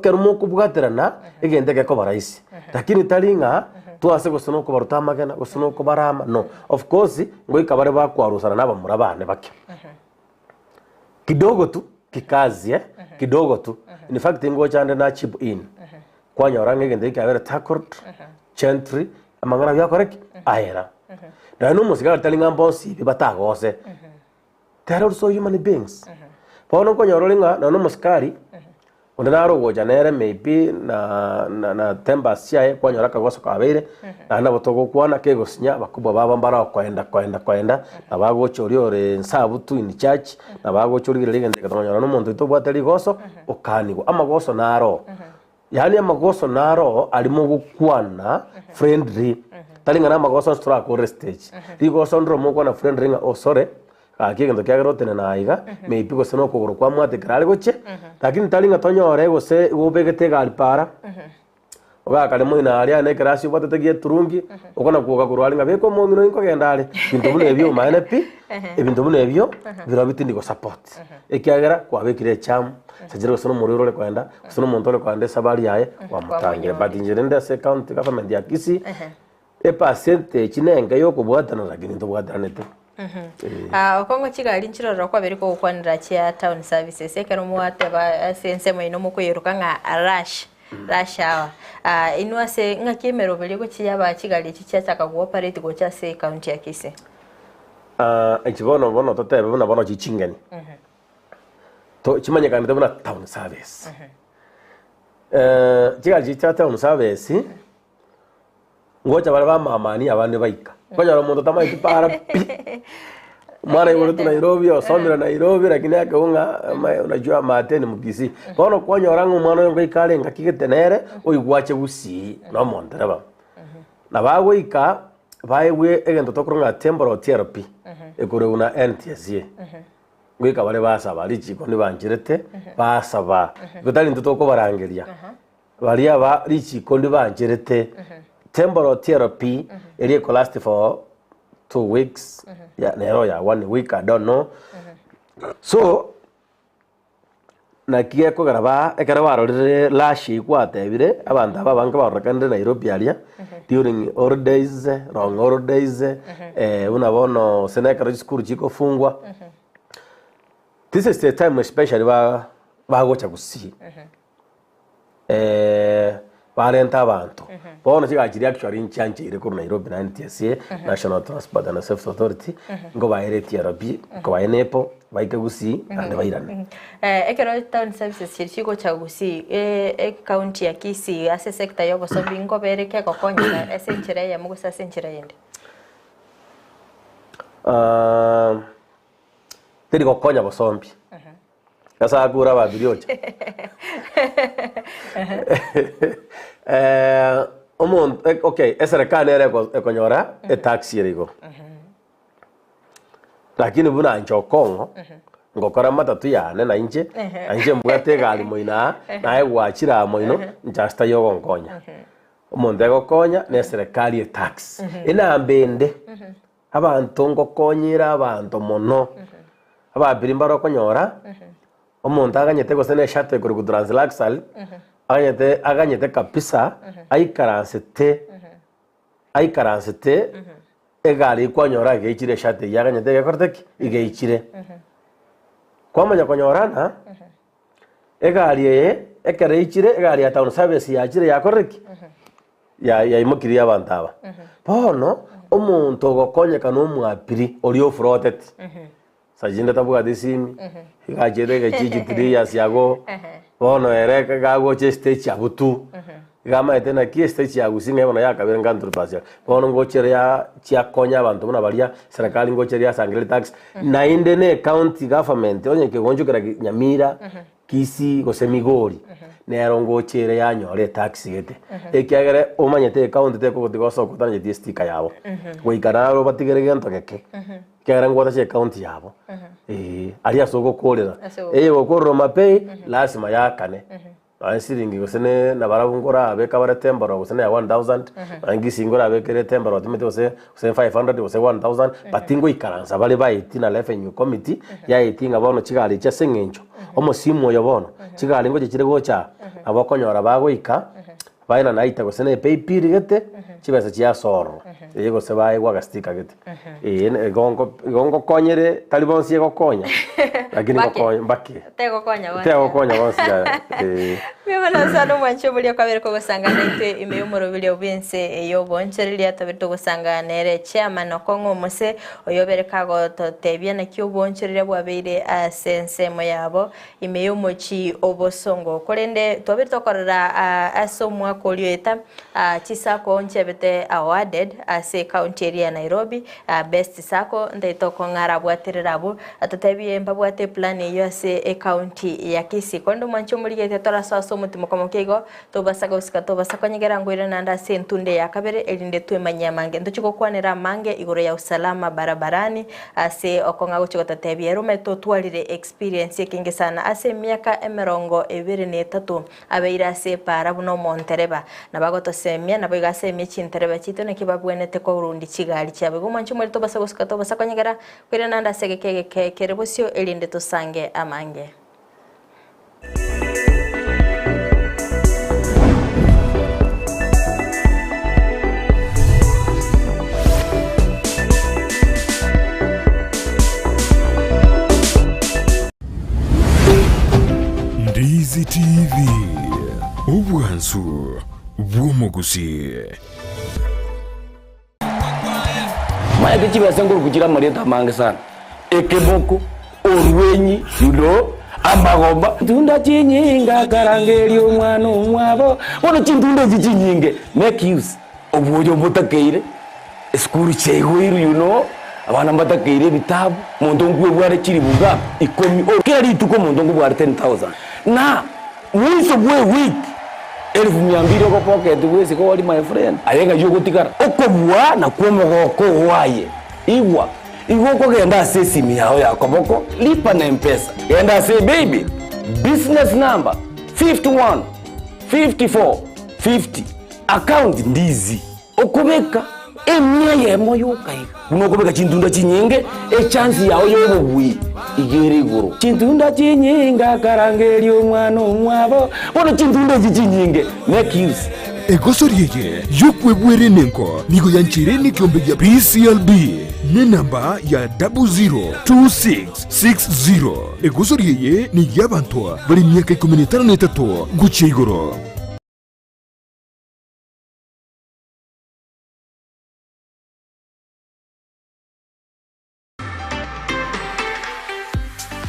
kerumo kubwatirana egende ke ko baraisi lakini talinga twase gusona ko baruta magana gusona ko barama no of course ngo ikabare bakwarusana naba murabane bake kidogo tu kikazi kidogo tu in fact ngo chande na chip in kwanyora ngende ikabere tackled gentry amangana byakoreki ahera no musiga talinga mbosi bibatagose they are also human beings pono konyorolinga no musikari ondaro goja nere maybe na temba cia kwanyora kagoso kabere na botogo kwana kegosinya bakubwa baba mbara kwenda abagochori ore nsabutu in church abagochori ligende katonyora no muntu itobwateri goso okanigo amagoso naro yani amagoso naro alimo gukwana friendly talinga na amagoso stra ko stage ligoso ndro moko na friend ringa osore akigendo kyagerotene naiga maybe gose no kuguru kwa mwate krale goche lakini talinga tonyore gose ubegete galipara oga kale moina ali ane krasi ubate tegie turungi ukona kuoga kurwalinga beko momino inko gendale bintu bune ebyo maene pi ebintu bune ebyo biro bitindi go support ekyagera kwa bekire cham sajiro sono muriro le kwenda sono montole kwande sabali yae wa mutangira but injirende se county government ya Kisii percent chinenga yo kubwatana lakini ntobwatana te okongo chigali nchiroro kwa beriko kwanira chia town services ekero muate ba sense mo ino mukuyiruka nga rush hour inwase ngakemero beriko chiyaba chigali chichaka cooperate go cha se county ya Kisii echibono totebe bono chichingani to chimanyekana tebona town service chigali cha town service ngocha bale bamamani abande baika kwanyara muntu tamaiti para mara yoro tu Nairobi osomera Nairobi lakini akaunga unajua mateni mukisi bono kwanyara ngumwana yongo ikale ngakiketenere oyigwache gusi no montereba na bagoika baewe egento tokurunga temporal therapy ekore una NTSA ngwika bale basaba lichiko ni banjirete basaba gutali ntutoko barangeria bali aba lichiko ni banjirete temporal therapy it will last for 2 weeks nero ya 1 week I don't know so na kieko garaba ekara barorire lashi kwatebire abantu abanga barakande Nairobi alia during holidays long holidays unabono seneka school chiko fungwa this is the time especially bagocha gusi parenta abantu bono chigachiri actually inchange ire ku Nairobi na NTSA National Transport and Safety Authority ngo baire TRB ngo baenepo baike gusi ande bairane ekero town services chiko cha gusi county ya Kisii ase sector yo bosombi ngo bereke kokonya esenchire ya mugusa senchire yende tiri kokonya bosombi kasa akura babiriocha okay eserikali ere ekonyora taxi erigo lakini buna nchokongo ngokora matatu yane na inje anje mbwate gali moina na egwachira moino njasta yogo nkonya omonde gokonya ne serikali tax ina mbende abantu ngokonyira abantu mono ababirimba rokonyora omuntu aganyete gosene shate kuri ku translaxal aganyete kapisa aikaransete egali kwanyora geichire shate yaganyete gekorteki igeichire kwamanya konyorana egali ekereichire egali ya town service yachire yakoreki ya imukiri abantu aba bono omuntu gokonyeka no mwapiri oli offroaded sajinda tabuga disimi igajere gechichi 3 years yago bono ereka gago che stage abutu gama etena ki stage ya gusinga bono yakabere ngantru pasya bono ngochere ya chia konya abantu muna balia serikali ngochere ya sangile tax na indene county government onye ke gonjukira Nyamira Kisii gosemigori nero ngochere ya nyore tax gete ekiagere omanyete county te ko goso kutanye distika yabo goikararo batigere gento keke kera ngota che county yabo aria sogo kolera gokorro mapei lazima yakane siringi gosene na barabungora abeka bara tembaro gosene ya 1000 angi singora abekere tembaro timete gose 500 gose 1000 batingo ikaranza bale baiti na revenue committee ya itinga bono chigali cha sengencho omo simu yo bono chigali ngoje chire gocha abakonyora bagoika baina naita gosene PayPal gete chibesa chia soro yego se bae gwa gastika gete gongo konyere talibonsi yego konya lakini konya baki tego konya bonsi mibona sano mwancho muri kwabere ko gusangana ite imeyumuro bili obense eyo boncherili atabito gusanganere chairman okongo mose oyobere kago totebye na kyo boncherili bwabeire asense moyabo imeyumuchi obosongo kolende tobito korera asomwa kolyoeta chisako nchebete awarded ase county area Nairobi best sako ndeto kongara bwatererabo atatebye mbabwate plan eyo ase county ya Kisii kondo mwancho muri gete tora saso mutima komokego tobasaga usika tobasako nyegera ngwire nanda sentunde ya kabere elinde twemanya mange ndochiko kwanera mange igoro ya usalama barabarani ase okonga gochiko tatebye rume totwalire experience yekinge sana ase miaka 23 abeira ase para buno montereba nabagoto semia nabiga semia chintereba chito nekibabwenete ko urundi kigali cyabe gumwancho muri tobasaga usika tobasako nyegera kwire nanda segekege kerebosio elinde tosange amange. Ndizi TV Obwansu Bwomogusi Maya kichi basenguru kuchira marieta mange sana ekeboko orwenyi amagomba tunda chinyinga karangeri omwana omwabo bono chintunda chinyinge make use obuyo mutakeire skuru chego abana mbatakeire bitabu muntu ngwe bware chiri buga ikomi kera rituko muntu ngwe bware 10,000 na mwiso bwe week 1200 ko pocket wese ko wali my friend ayenga yugo tikara okobwa na kwomogoko waye igwa ko genda sesimi yao yakoboko lipa na mpesa genda say baby business number 51 54 50 account ndizi okubeka emya yemo yokai unokubeka chintunda chinyinge chance yao yobugwi igere guru chintunda chinyinga karangeri omwana omwabo bono chintunda chinyinge make use egosoriye yokwebwere nenko nigo yanchireni kiombe ya PCLB ne namba ya 002660 egosoriye ni yabantu bari myaka 13 guche igoro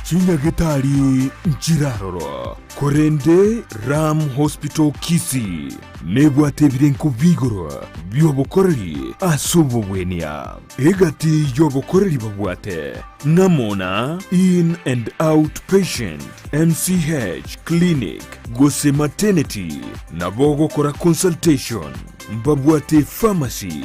Chinyagetari Nchiraroro Korende Ram Hospital Kisii nebwate birenko bigoro byobokoreri asobobwenia egati yobokoreri babwate namona in and out patient MCH clinic gose maternity nabogokora consultation mbabwate pharmacy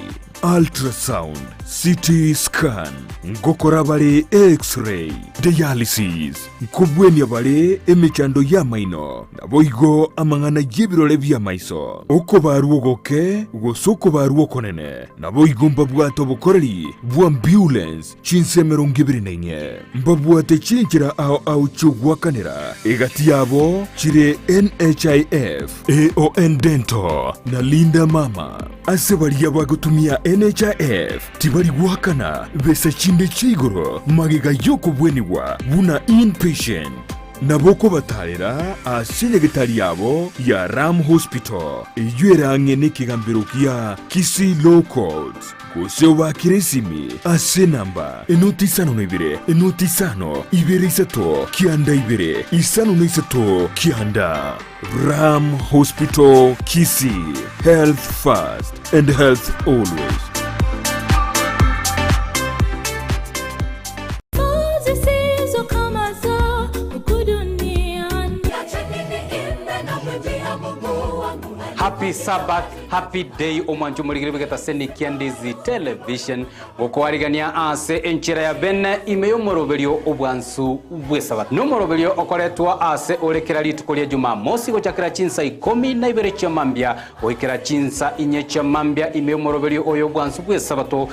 ultrasound CT scan ngokora bale x-ray dialysis nkubwenia bale emechando ya maino naboigo amangana yebirole bya maiso uko baruogoke gosoko baruokonene naboigo mbabwato bokoreri bwa ambulance chinsemero ngibirinenye mbabwate chinchira au chugwakanira egati yabo chire NHIF AON Dental na Linda Mama asebali yabagutumia NHIF tibali wakana besa chinde chigoro magega yoko bweniwa buna inpatient naboko batarera asenyegetari yabo ya Ram Hospital iyera ngene kigambiro kia Kisii Low Codes gose wakiresimi ase namba enotisano nebire enotisano ibere isato kianda ibere isano neisato kianda Ram Hospital Kisii, health first and health always. Happy Sabbath, happy day omwanju muligire bigata seni Kiandizi television gukwarigania ase enchira ya bene imeyo moroberio obwansu bwesabat no moroberio okoretwa ase olekera litukolia Jumamosi gochakira chinsa 12 cha mambia oikera chinsa 4 cha mambia imeyo moroberio oyo bwansu bwesabato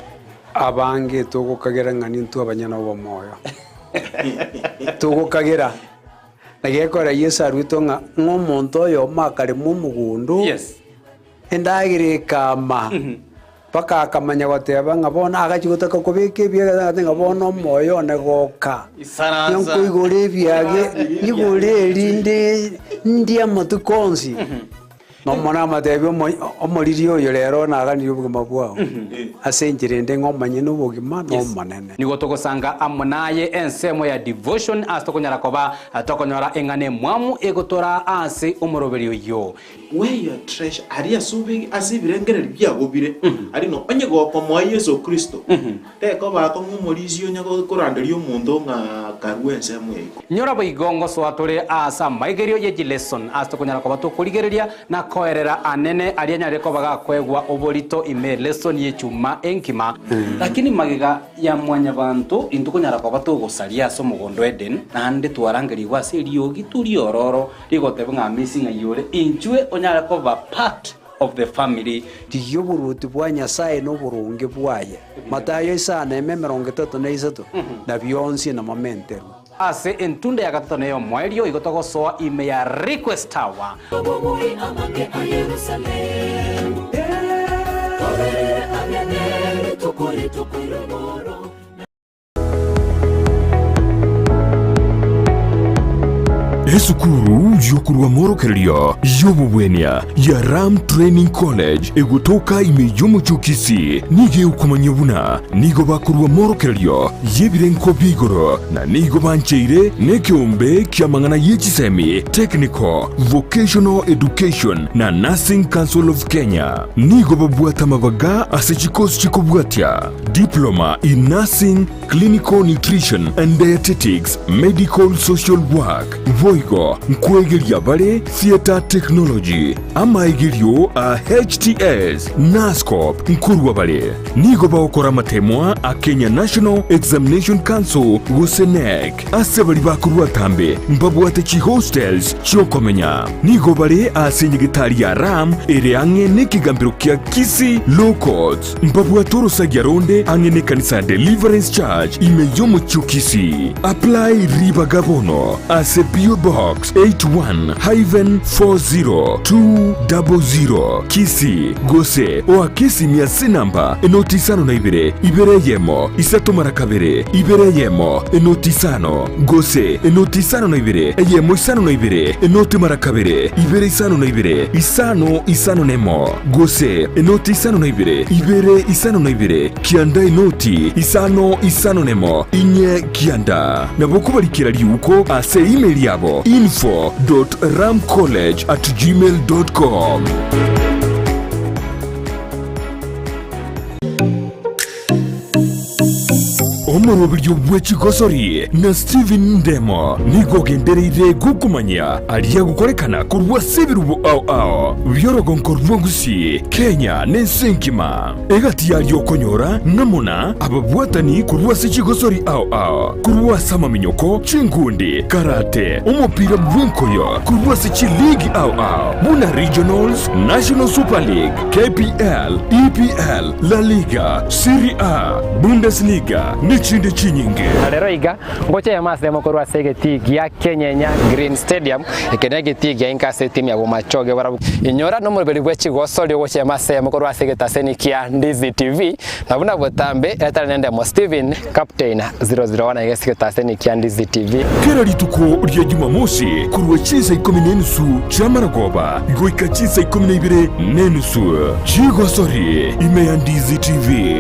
abange tugukagera ngani ntu abanyana bo moyo tugukagera nagekora Yesu arwito nga ngomonto yo makare mu mugundu yes endagire kama paka akamanya goteba ngabona agachigotaka kubika bya ngabona moyo ne goka yanko igore byage igore rinde ndia matukonsi no mona matebe omoriri oyo rero naganire ubugima bwao asenjire nde ngomanye n'ubugima no manene nigo togosanga amunaye ensemo ya devotion astokonyara koba atokonyora engane mwamu egotora ase omoroberi oyo where your treasure ari asubi asibirengereri byagobire ari no onye gopa mwa Yesu Kristo teko bako ngumorizi onyago koranderio omundu nga karwe ensemo eko nyora boigongo swatore asa maigerio ye lesson astokonyara koba tokorigereria na koerera anene arianyare ko bagakwegwa oborito ime lesson yechuma enkima lakini magiga ya mwanya bantu intukonyara ko batogosaria so mugondo Eden nande twarangeri wase riogi turi ororo rigotebe nga missing ayore inchwe onyara ko ba part of the family tiyo buruti bwa Nyasaye no burunge bwaye Matayo 6:33 na byonsi na momenteru ase entunde ya gatatu neyo mwerio igotogosoa ime ya request tower esukuru yokurwa morokererio yobubwenia ya Ram Training College egutoka imeyomuchukisi nige ukumanyobuna nigo bakurwa morokererio yebirenko bigoro na nigo bancheire nekiombe kiamangana yechisemi Technical Vocational Education na Nursing Council of Kenya nigo babwata mabaga asechikosi chikobwatia Diploma in Nursing, Clinical Nutrition and Dietetics, Medical Social Work Voigo nkwegeria bare Theater Technology amaigerio a HTS NASCOP nkurwa bare nigo baokora matemwa a Kenya National Examination Council gusenek asebali bakurwa tambe mbabwate chi hostels chiokomenya nigo bare asenyegitari ya Ram ere ange nekigambiro kia Kisi Low Courts mbabwatoro sagyaronde ange ne kanisa Deliverance Church imeyomo chukisi apply riba gabono ase PO Box 81-40200 Kisi Gose o Kisi miasi namba enotisano na ibere yemo isato marakabere ibere yemo enotisano Gose enotisano na yemo isano na enoti marakabere ibere isano na isano nemo Gose enotisano na ibere isano na kianda enoti isano nemo inye kianda nabokubalikira liuko ase email yabo info.ramcollege@gmail.com. omorobiryo bw'ekigosori na Steven Ndemo nigo gendereire gukumanya aliya gukorekana kurwa sebirubo ao byorogonko rwogusi Kenya nensenkima egati yali okonyora namona ababwatani kurwa sekigosori ao kurwa samaminyoko chingundi karate umupira bwenkoyo kurwa sechi league ao buna regionals National Super League KPL EPL La Liga Serie A Bundesliga chinde chinyinge rero iga ngoche ya mas demo korwa segeti ya Kenya Green Stadium ekenege tigi ya inkase timu ya Bomachoge barabu inyora no muri bwechi gosoli ngoche ya mas demo korwa segeta senikia Ndizi TV na buna botambe etara nende mo Steven captain 001 igesigeta senikia Ndizi TV kera lituko lya Jumamosi kurwa chisa 10 chamaragoba goika chisa 12 chigosori ime ya Ndizi TV.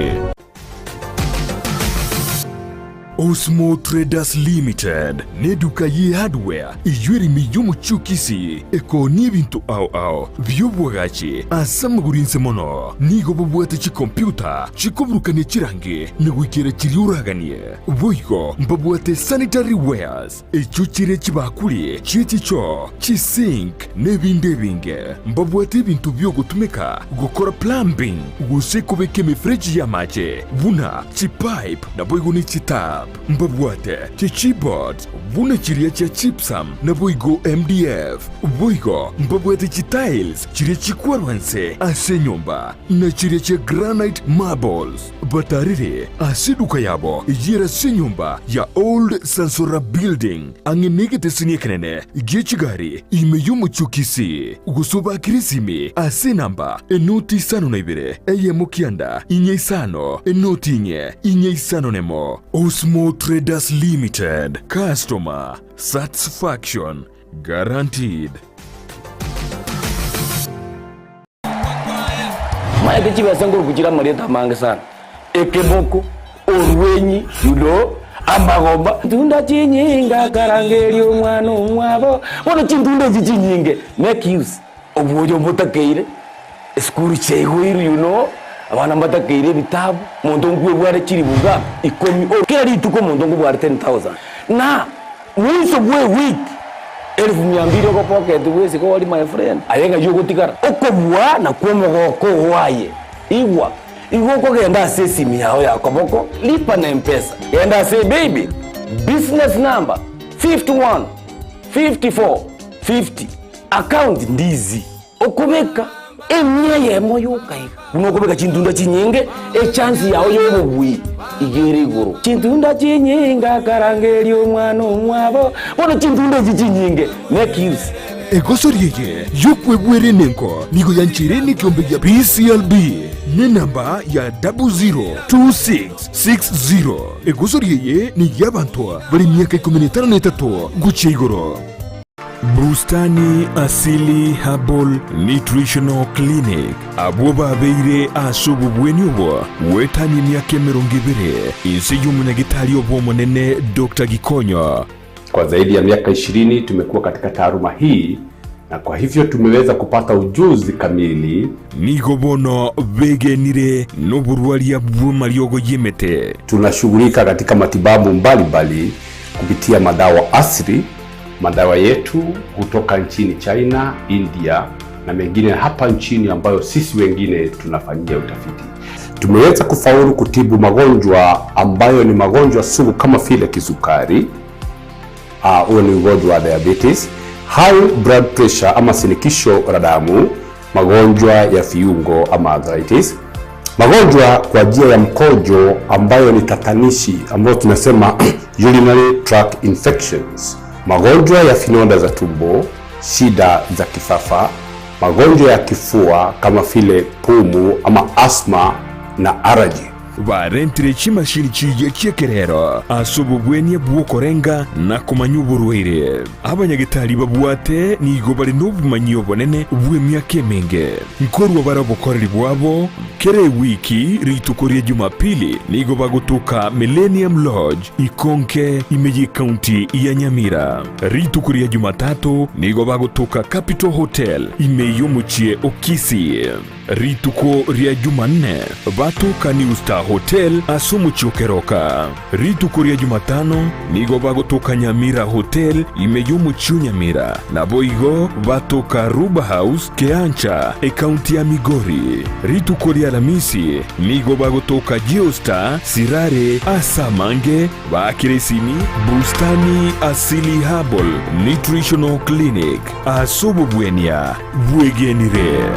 Osmo Traders Limited neduka ye hardware iyuri miyumu chukisi eko n'ibintu ao byobwagachi asamugurinse mono nigo bubwate chi computer chikuburukane chirange nigwikira chiriuraganie boygo mbabwate sanitary wares echuchire chibakuri chichicho chisink nebindebinge mbabwate ibintu byo gutumika gukora plumbing gusekubeke mifreji ya mache buna chipipe na boygo ni chita Sharp, mbabwate, Chibot, Buna chiria cha Chipsam, na Boigo MDF, Boigo, mbabwate Tiles, chiria Chikwarwanse, ase nyumba, na chiria cha Granite Marbles, Batarire, ase duka yabo, yera se nyumba, ya Old Sansora Building, angenege tesini kenene, Gechigari, imeyumu chukisi, Ugusoba Kirisimi, ase namba, enoti sano na ibere, eye mukianda, inye sano, enoti inye sano nemo, Osmo Traders Limited, customer satisfaction guaranteed. Maya kichi basanguru kugira mareta mange sana. Ekeboko, orwenyi, amagomba. Tunda chinyinga karangeri omwana omwabo. Bono chintunda chinyinge. Make use. Obuojo mutakeire. Skuru chegwiru abana mbatakeire bitabu. Mondongu bware chiri buga. Ikomi kera rituko mondongu bware 10,000. Na mwiso bwe week 1200 ko pocket wezi ko wali my friend ayenga yugo tikara okobwa na kwomogoko waye iwa ko genda sesimi yao ya koboko lipa na mpesa genda say baby business number 51 54 50 account ndizi okubeka emya yemo yokai unokubeka chintunda chinyinge chance yao yobubwi igere guru chintunda chinyinga karangeri omwana omwabo bono chintunda chinyinge make use Egosoriye yokwebwere nenko nigo yanchireni kiombe ya PCLB ne namba ya 002660 Egosoriye ni yabantoa bali miaka 13 guche igoro Bustani Asili Herbal Nutritional Clinic Aboba abeire asubu bweni ubo wetani miaka 20 insi y'umunyagitari obo monene Dr. Gikonyo. Kwa zaidi ya miaka 20 tumekuwa katika taaluma hii na kwa hivyo tumeweza kupata ujuzi kamili. Nigobono begenire n'oburwaria bw'amaryogo yemete. Tunashughulika katika matibabu mbalimbali kupitia madawa asili. Madawa yetu kutoka nchini China, India na mengine hapa nchini ambayo sisi wengine tunafanyia utafiti. Tumeweza kufaulu kutibu magonjwa ambayo ni magonjwa sugu kama vile kisukari, ni ugonjwa wa diabetes, high blood pressure ama shinikizo la damu, magonjwa ya viungo ama arthritis, magonjwa kwa njia ya mkojo ambayo ni tatanishi ambayo tunasema urinary tract infections, magonjwa ya finonda za tumbo, shida za kifafa, magonjwa ya kifua kama vile pumu ama asthma na allergy. Barentire chimashini chiye chiekerero asubu bweni bwokorenga na kumanyuburwire abanyagitari babwate nigo bari n'obumanyi obonene bw'emyaka emenge nkorwa barabokoreri bwabo kere wiki ritukoria Jumapili nigo bagutuka Millennium Lodge Ikonke Imeji County ya Nyamira. Ritukoria Jumatatu nigo bagutuka Capital Hotel Imeyomuchie Okisi. Rituko ria Jumanne batuka New Star Hotel Asumu Chokeroka. Rituko ria Jumatano nigo bagutuka Nyamira Hotel Imeyumuchio Nyamira. Na boigo batuka Ruba House Keancha County ya Migori. Rituko ria Alhamisi nigo bagutuka Geostar Sirare Asamange Bakiresimi Bustani Asili Herbal Nutritional Clinic Asubu Bwenia Bwegenire.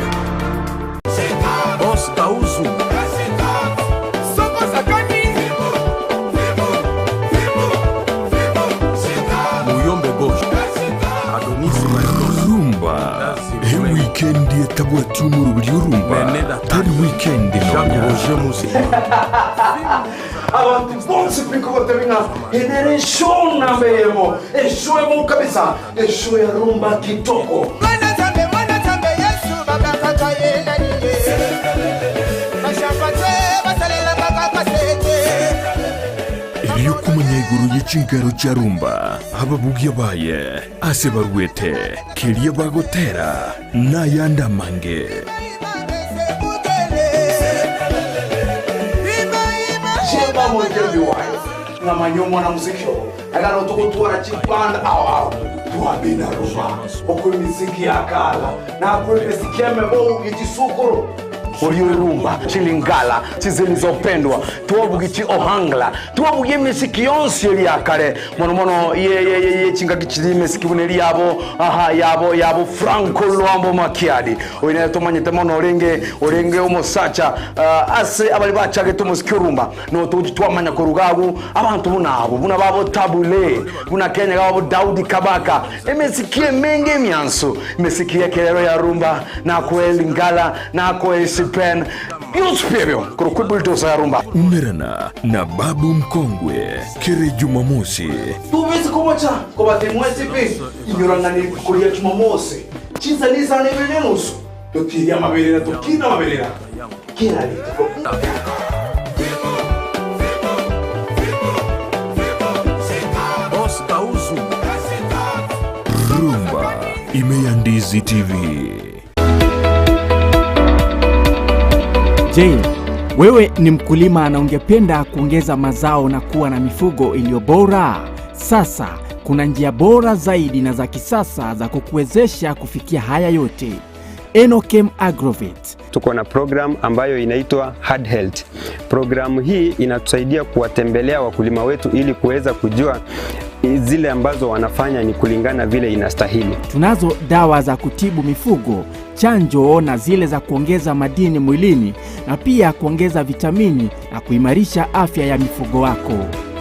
Weekend tabwati umurubiri urumba tari weekend abantu bonse piko batabina generation na mbemo eshoe mu kabisa eshoe ya rumba kitoko mwana tambe Yesu baba kataye na niye ashapate basalela baba kasete iyo kumanya iguru y'ikigaro cya rumba ababugi baye ase barwete kiriye bagotera nayanda mange sheba mwenyewe wayo na manyomo na muzikio agano tukutura chipanda awa tuabina rumba okuri miziki ya kala na okuri miziki ya mebo yichisukuru Rumba, Chilingala, Zilizopendwa, Tuwabugichi Ohangla, Tuwabugie misiki yonsi eli akare, mono ye chinga kichidi misiki buneli yabo Franco Luambo Makiadi. Oine tomanyete mono orenge omosacha, ase abali bachage tumusiki rumba, no tuwamanya kurugagu, abantu buna babo Tabule, buna Kenya babo Daudi Kabaka, emesikie menge mianso, mesikie kelero ya rumba, na kweli ngala, na kweli sipen, yuspebyo, kurukubulitosa ya rumba. Umerana na babu mkongwe, kere Jumamosi. Tuwezi kumocha, kwa batemwezi pe, inyorangani kulia Jumamosi. Chinsa nisa nevenenusu, tokiria mabelera, tokina mabelera. Kina lito. Rumba Imeyandizi TV. Je, wewe ni mkulima na ungependa kuongeza mazao na kuwa na mifugo iliyo bora? Sasa kuna njia bora zaidi na za kisasa za kukuwezesha kufikia haya yote. Enokem Agrovet. Tuko na program ambayo inaitwa Hard Health. Programu hii inatusaidia kuwatembelea wakulima wetu ili kuweza kujua zile ambazo wanafanya ni kulingana vile inastahili. Tunazo dawa za kutibu mifugo, chanjo na zile za kuongeza madini mwilini na pia kuongeza vitamini na kuimarisha afya ya mifugo wako.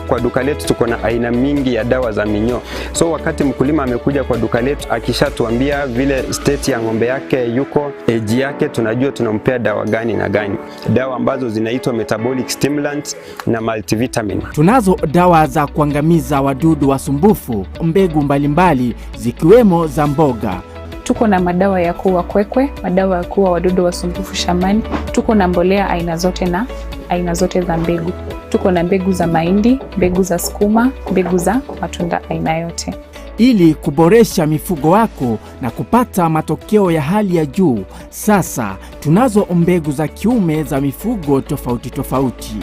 Kwa duka letu tuko na aina mingi ya dawa za minyoo. So wakati mkulima amekuja kwa duka letu akishatuambia vile state ya ng'ombe yake yuko, age yake, tunajua tunampea dawa gani na gani. Dawa ambazo zinaitwa metabolic stimulants na multivitamin. Tunazo dawa za kuangamiza wadudu wasumbufu, mbegu mbalimbali zikiwemo za mboga. Tuko na madawa ya kuua kwekwe, madawa ya kuua wadudu wasumbufu shambani. Tuko na mbolea aina zote na aina zote za mbegu. Tuko na mbegu za mahindi, mbegu za sukuma, mbegu za matunda aina yote. Ili kuboresha mifugo wako na kupata matokeo ya hali ya juu, sasa tunazo mbegu za kiume za mifugo tofauti tofauti.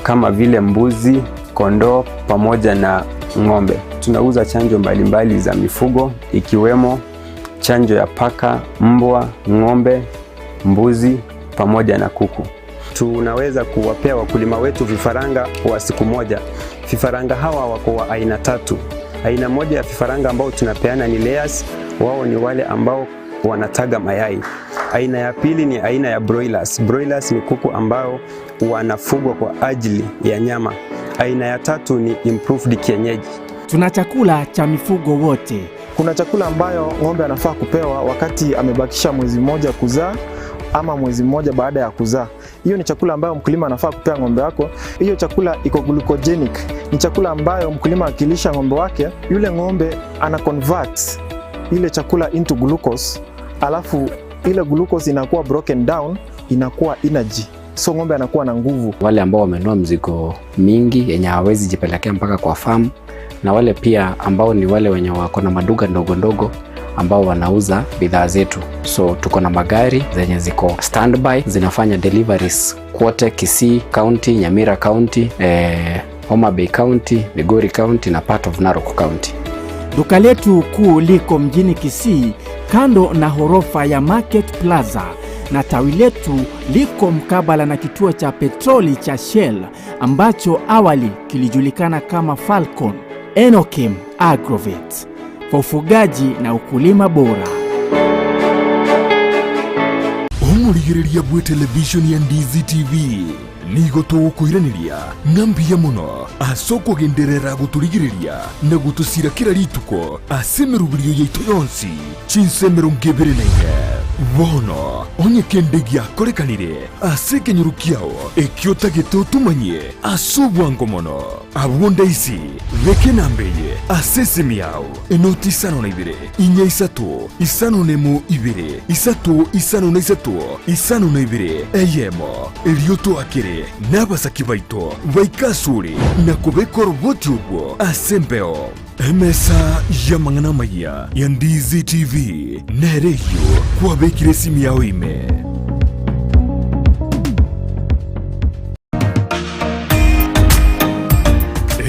Kama vile mbuzi, kondoo pamoja na ng'ombe. Tunauza chanjo mbalimbali za mifugo ikiwemo chanjo ya paka, mbwa, ng'ombe, mbuzi pamoja na kuku. Tunaweza kuwapea wakulima wetu vifaranga wa siku moja. Vifaranga hawa wako wa aina 3. Aina moja ya vifaranga ambao tunapeana ni layers, wao ni wale ambao wanataga mayai. Aina ya pili ni aina ya broilers. Broilers ni kuku ambao wanafugwa kwa ajili ya nyama. Aina ya 3 ni improved kienyeji. Tuna chakula cha mifugo wote. Kuna chakula ambayo ng'ombe anafaa kupewa wakati amebakisha mwezi mmoja kuzaa ama mwezi mmoja baada ya kuzaa. Hiyo ni chakula ambayo mkulima anafaa kupea ng'ombe wako. Hiyo chakula iko glucogenic. Ni chakula ambayo mkulima akilisha ng'ombe wake, yule ng'ombe ana convert ile chakula into glucose, alafu ile glucose inakuwa broken down, inakuwa energy. So ng'ombe anakuwa na nguvu. Wale ambao wamenunua mzigo mingi yenye hawezi jipelekea mpaka kwa farm, na wale pia ambao ni wale wenye wako na maduka ndogo ndogo ambao wanauza bidhaa zetu. So tuko na magari zenye ziko standby zinafanya deliveries kote Kisii County, Nyamira County, Homa Bay County, Migori County na part of Narok County. Duka letu kuu liko mjini Kisii kando na horofa ya Market Plaza, na tawi letu liko mkabala na kituo cha petroli cha Shell ambacho awali kilijulikana kama Falcon. Enokem Agrovet, kwa ufugaji na ukulima bora. Omurigiriria bwe television ya Ndizi TV nigo tugukwiraniria na mbia muno asoko genderera guturigiriria na gutusira kira rituko asemerubirio yaitu yonsi chinsemero ngeberenaire bono onye kendegia korekanire asekenyurukiao ekiota gitutumanye asubwango mono abunda isi reke nambeye asesemiao enoti isano na ibere inya isatu isano nemu ibere isatu isano na isatu isano na ibere eyemo elioto akire n'abasaki baito baikasure na kubekora boti ubwo asembeo emesa yamangana maya ya Ndizi TV nereyo kwabekire simu yao ime.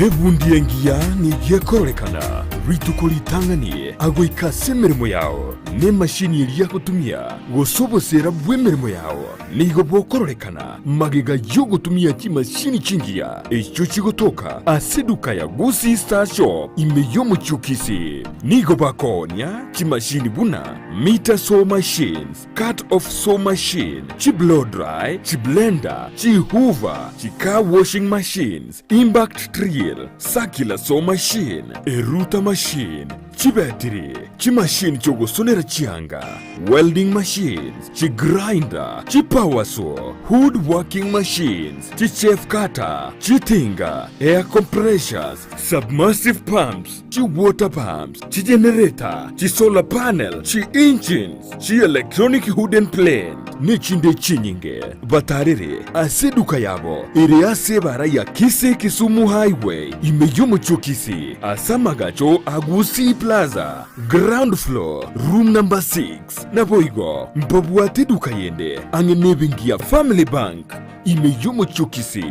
Ebundi engia ni gyekorekana rituko litanganie agwika semirimo yao nĩ mashini iria gũtumia gũcobocera bw'emirimo yao nigo bokororekana magega yo gũtumia chimashini chingia icio cigotoka aseduka ya Gusii Star Shop imeyo muchukisi nigo bakonia chimashini buna meter saw machines, cut off saw machine, chi blow dry, chi blender, chi hoover, chi car washing machines, impact drill, circular saw machine, eruta machine, chi battery, chi machine cho gusonera chianga, welding machines, chi grinder, chi power saw, wood working machines, chi chef cutter, chi tinga, air compressors, submersive pumps, chi water pumps, chi generator, chi solar panel, chi engines, chi electronic hood and plane, ni chinde chinyinge, batarere, aseduka yabo, iri asebara ya Kisii Kisumu Highway, imeyomo chokisi, asamagacho Gusii Plaza, ground floor, room number 6, naboigo, mpabuate duka yende, angenebingia Family Bank, imeyomo chokisi,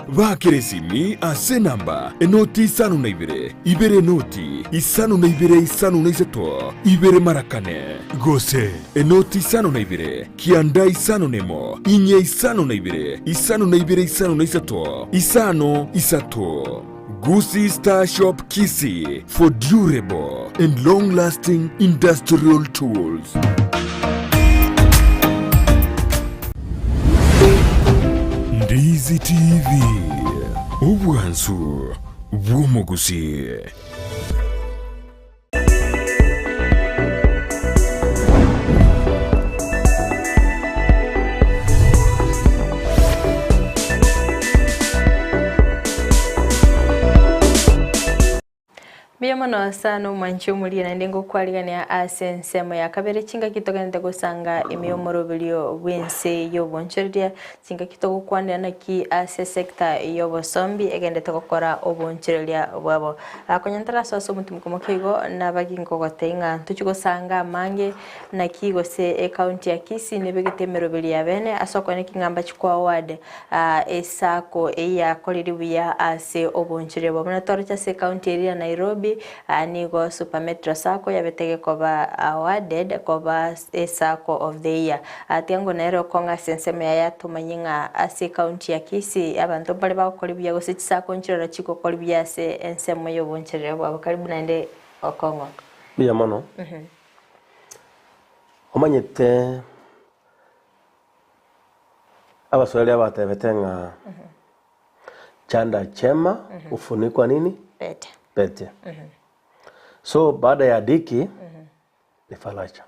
vakeresimi ase namba, enoti isanu na ibere noti, isanu na isato, ibere marakane, gose, enoti isanu na kianda isanu nemo, inye isanu na isanu na isanu na isato, isano isato. Gusii Star Shop Kisii for durable and long-lasting industrial tools. Ndizi TV, ubwansu bw'omugusi. Biyamono sana umanchi umuli na ndengo kwaligania asensemo ya kabere chinga kitoganete gusanga imiyomorobilio bwense yoboncheria chinga kitogo kwandya naki ase sector yobosombi egendete gukora oboncheria bwabo akonyantara soso mutumkomo kigo nabagingo gotenga tuchigosanga mange naki gose county ya Kisii nebegetemerobilia bene asoko nekingamba chikwa ward esako eya koliribuya ase oboncheria bwabo na torocha se county area Nairobi nigo Super Metro Sacco yabetege koba awarded koba Sacco of the Year atiango nero konga senseme ya tumanyinga ase county ya Kisii abantu bali bakolibya gose Sacco nchira chiko kolibya ase ensemo yo boncherera bwa karibu nande okongo biya mono omanyete abaswali abatebetenga chanda chema ufunikwa nini pete. So baada ya diki ni falacha.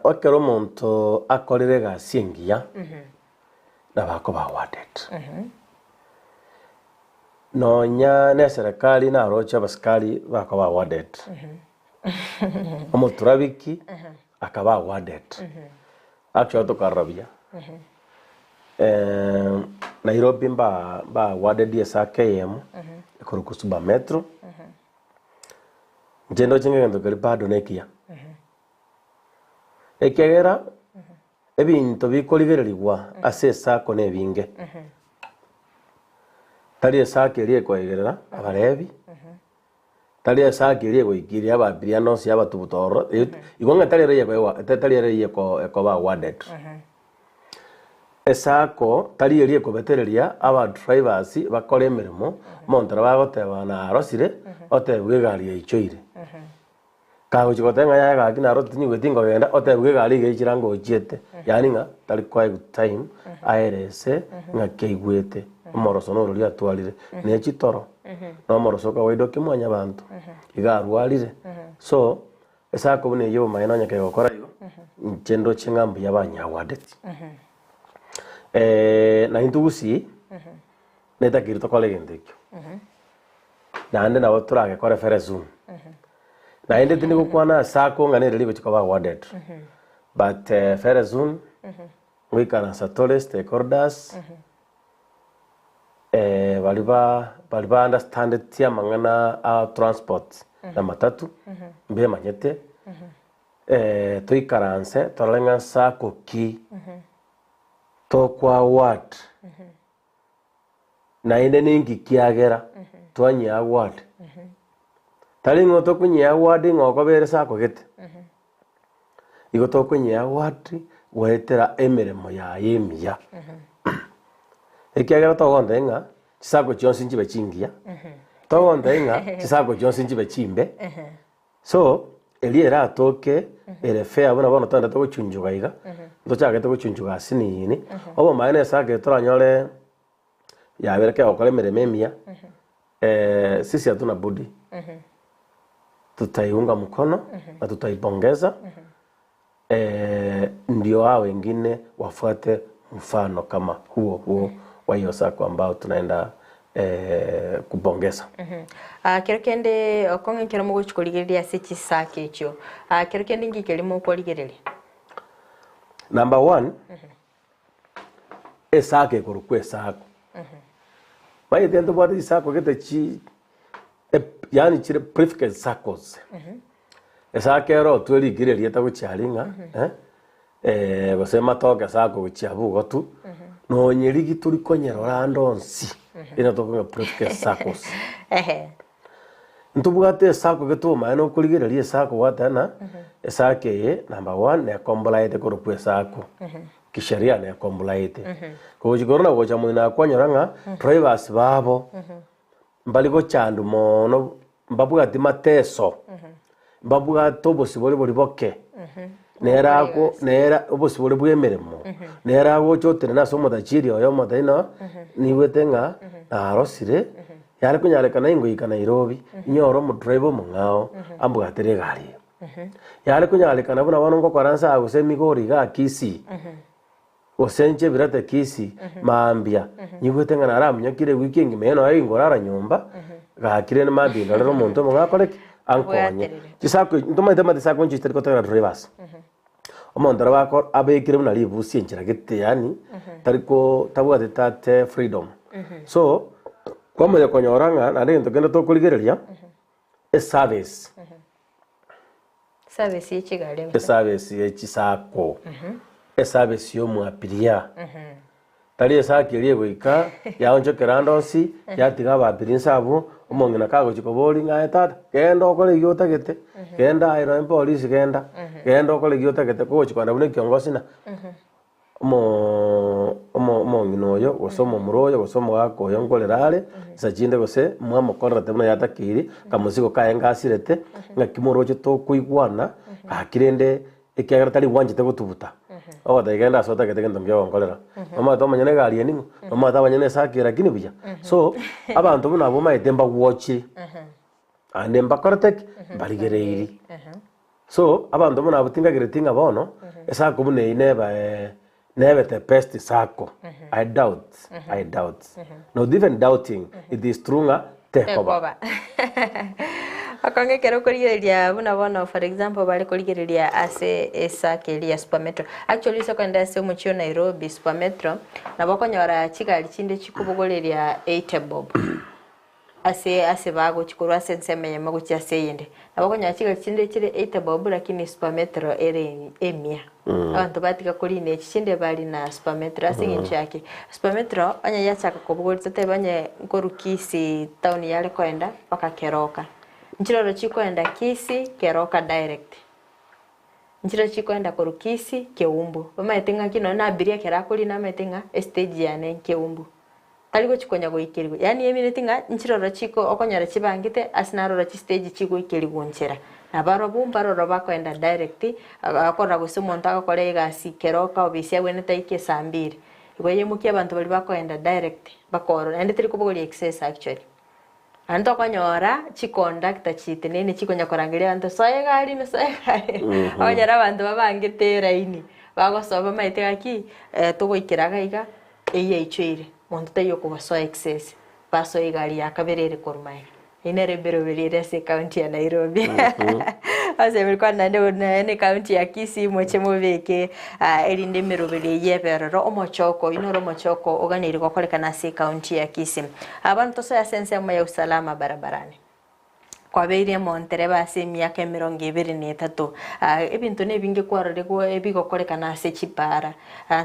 Okero muntu akorire gasingia na bako ba awarded. Nonya ne serikali na rocha baskali bako ba awarded. Omuturabiki akaba awarded. Actually tukarabia. Nairobi ba awarded ya KM kurukusuba metro njendo chingendo kali bado nekia ekegera ebintu bikoligererigwa ase Sacco nebinge tali Sacco eri ekoegerera abarebi tali Sacco eri egoikiria ababiano sia batubutoro igonga tali eri ekoba awarded Sacco tali eri ekobetereria aba drivers bakore emirimo montara bagoteba na arosire otebwe gari yaichoire kago chigotenga ya gaki na roti nyigwetingo genda otebwe gari geichirango ochiete yani nga tali kwa good time aerese nga keigwete moroso no ruri atwalire ne chitoro no moroso ka weido kimwanya bantu igarwalire so Sacco bune yo mayino nyake gokora yo chendo chingambu yabanya awarded na intugusi neta kirito kolegendekyo nande na oturage kore ferezum na ende tini kukwana Sacco ngane rili bechiko ba awarded but ferezum we can satole stakeholders baliba understand tia mangana transport na matatu mbe manyete tuikaranse tolenga Sacco ki tokwa ward na ende ningi kiagera twanya ward tari ngoto kunye award ngoko bere sako gete igoto kunye award wetera emeremo ya yemia ekiagera togonda inga chisako chionsi nchibe chingia togonda inga chisako chionsi nchibe chimbe so eliera atoke ere fair bona bona tanda to chunjuga iga ndochagete guchunjuga sinini obo maene sake toranyore yabereke okole merememia sisi hatuna budi tutaiunga mkono na tutaipongeza ndio hao wengine wafuate mfano kama huo wa hiyo sako ambao tunaenda kupongeza. Kero kende okonge kero mugo chikoligereria sechi sake icho. Kero kende ngikeli mu koligereria. Number 1 esake korukwe sako. Baye tendo bwati isako gete chi yani chire prefix circles. Esake ro tweli gireria ta gucharinga gosema toke sako guchiabugo tu no nyerigi turi konyerora ndonsi ina tokonga prefix circles. Ntubugate sako getu maana ukurigereria sako watana esake ye number 1 ne compliant korukwe sako. Kisheria ne compliant. Ko jikorona gocha mwina kwanyoranga drivers babo mbaligo chandu mono mbabuga timateso mbabuga tobosi boli boke nerako nera obosi boli bwemeremo nerako chotere na somo dachiri oyo modaino niwetenga arosire yale kunyaleka na ingo ikana Nairobi nyoro mu driver mungao ambuga tere gari yale kunyaleka na buna banongo kwaransa agusemi gori ga kisi osenche birate kisi maambia nyigwetenga na ramunyakire weekend meno ari ngorara nyumba gakire ne mabinda rero muntu mugakoreke ankonye chisako ntoma itema tisako nchiteri kotera drivers omondara bako abekire buna libusi enchira gete yani tariko tabwa tate freedom so kwamo yakonyoranga na ndento kenda to kuligereria service service yechisako service yo mwapiria tali esake rie goika yaonjo kerandonsi yatiga bapirinsa abo omongena kago chikobori ngae tata kenda okole gyota gete kenda airo police kenda okole gyota gete ko chikwanda bune kiongozi na omo nginoyo gosomo muroyo gosomo gako yongolerare sajinde gose mwamo korate buna yatakiri kamusigo kaenga asirete ngakimoroche to kuigwana akirende ekiagera tali wanjite gutubuta oba tagenda sota gete ngendo mbyo ngolera mama to manyene gari eni mama ta manyene sakira kini buya so abantu buna bo maitemba watch ande mbakortek baligereiri so abantu buna butinga gretinga bono esa kubune nebe the best sako I doubt not even doubting it is stronger tekoba akonge kero koligereria buna bono for example bali koligereria ase esake lia supermetro actually so kwenda ase muchio Nairobi supermetro na bakonyora chigali chinde chikubogoleria 8 bob ase bago chikuru ase nseme yamago chiase yende na bakonyora chigali chinde chire 8 bob lakini supermetro ere emia abantu batika kuline chinde bali na supermetro ase nginchi yake supermetro anya yachaka kubogolitsa tebanye nkorukisi town yale kwenda paka Keroka nchiro chikwenda Kisi Keroka direct nchiro chikwenda korukisi Keumbu bamaitenga kino na abiria kerakuli na maetenga stage yane Keumbu taliko chikonya goikirwe yani yeminetinga nchiro chiko okonyara chibangite asinaro chi stage chiko ikirwe nchera na baro bumbaro roba kwenda direct akora gusumo ntaka kole gasi Keroka obisia wene taike sambiri igoye mukia abantu bali bakwenda direct bakoro ende tiri kubogoli excess actually anto konyora chiconductor chitenene chikonya korangiria anto soye gari no soye gari abanyara abantu babangite raini bagosoba maitega ki tugoikiraga iga eye ichire muntu tayo kuba so excess baso igari yakaberere korumai inere berobere se county ya Nairobi ase milikuwa nane county ya Kisii moche mubeke elinde merobere yeberero omochoko inoro mochoko oganiri gokoleka na se county ya Kisii abantu so ya sense ya usalama barabarani kwabeire montere base emyaka 23 ebintu nebinge kwarorego ebigokorekana ase chipara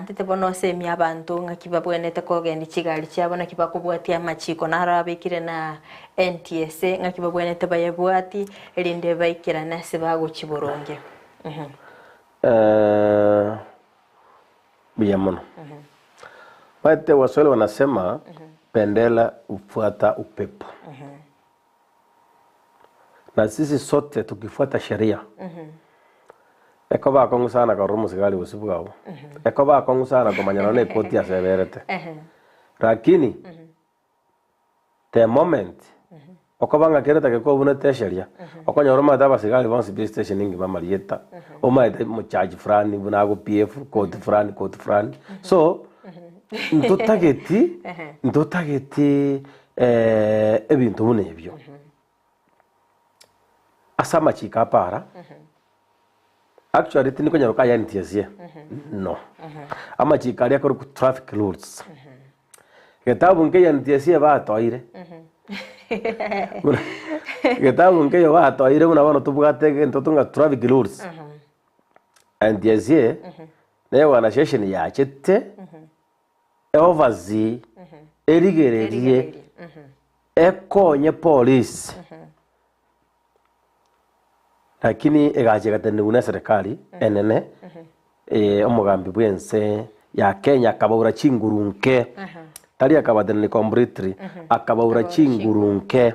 ntete bono semi abantu ngakibabwenete kogenda chigali chiabona kibakubwatia amachiko naro abikire na NTSA ngakibabwenete bayebwati erinde baikira nase baguchiboronge biyamono wate Waswahili wanasema pendela ufuata upepo. Na sisi sote tukifuata sheria. Eko ba kongu sana ka rumu sigali usibu gao. Eko ba kongu sana kwa manyanone koti ya severete. Lakini the moment okobanga kereta ke ko bune te sheria. Okonya roma daba sigali bonsi bi station ingi mama lieta. O mai de mo charge frani buna go PF koti frani. So ndotageti ebintu bune ebyo. Asama chika para. Actually tini konya roka ya NTSA. No. Ama chika ria ku traffic rules. Ketabu nke ya NTSA ba toire. Ketabu nke yo ba toire una bano tubugate ntotunga traffic rules. NTSA ne wana session ya chete. Overzi erigererie ekonye police. Lakini egaje gatende una serikali enene omugambi bwense ya Kenya akabura chingurunke tali akabadene completely akabura chingurunke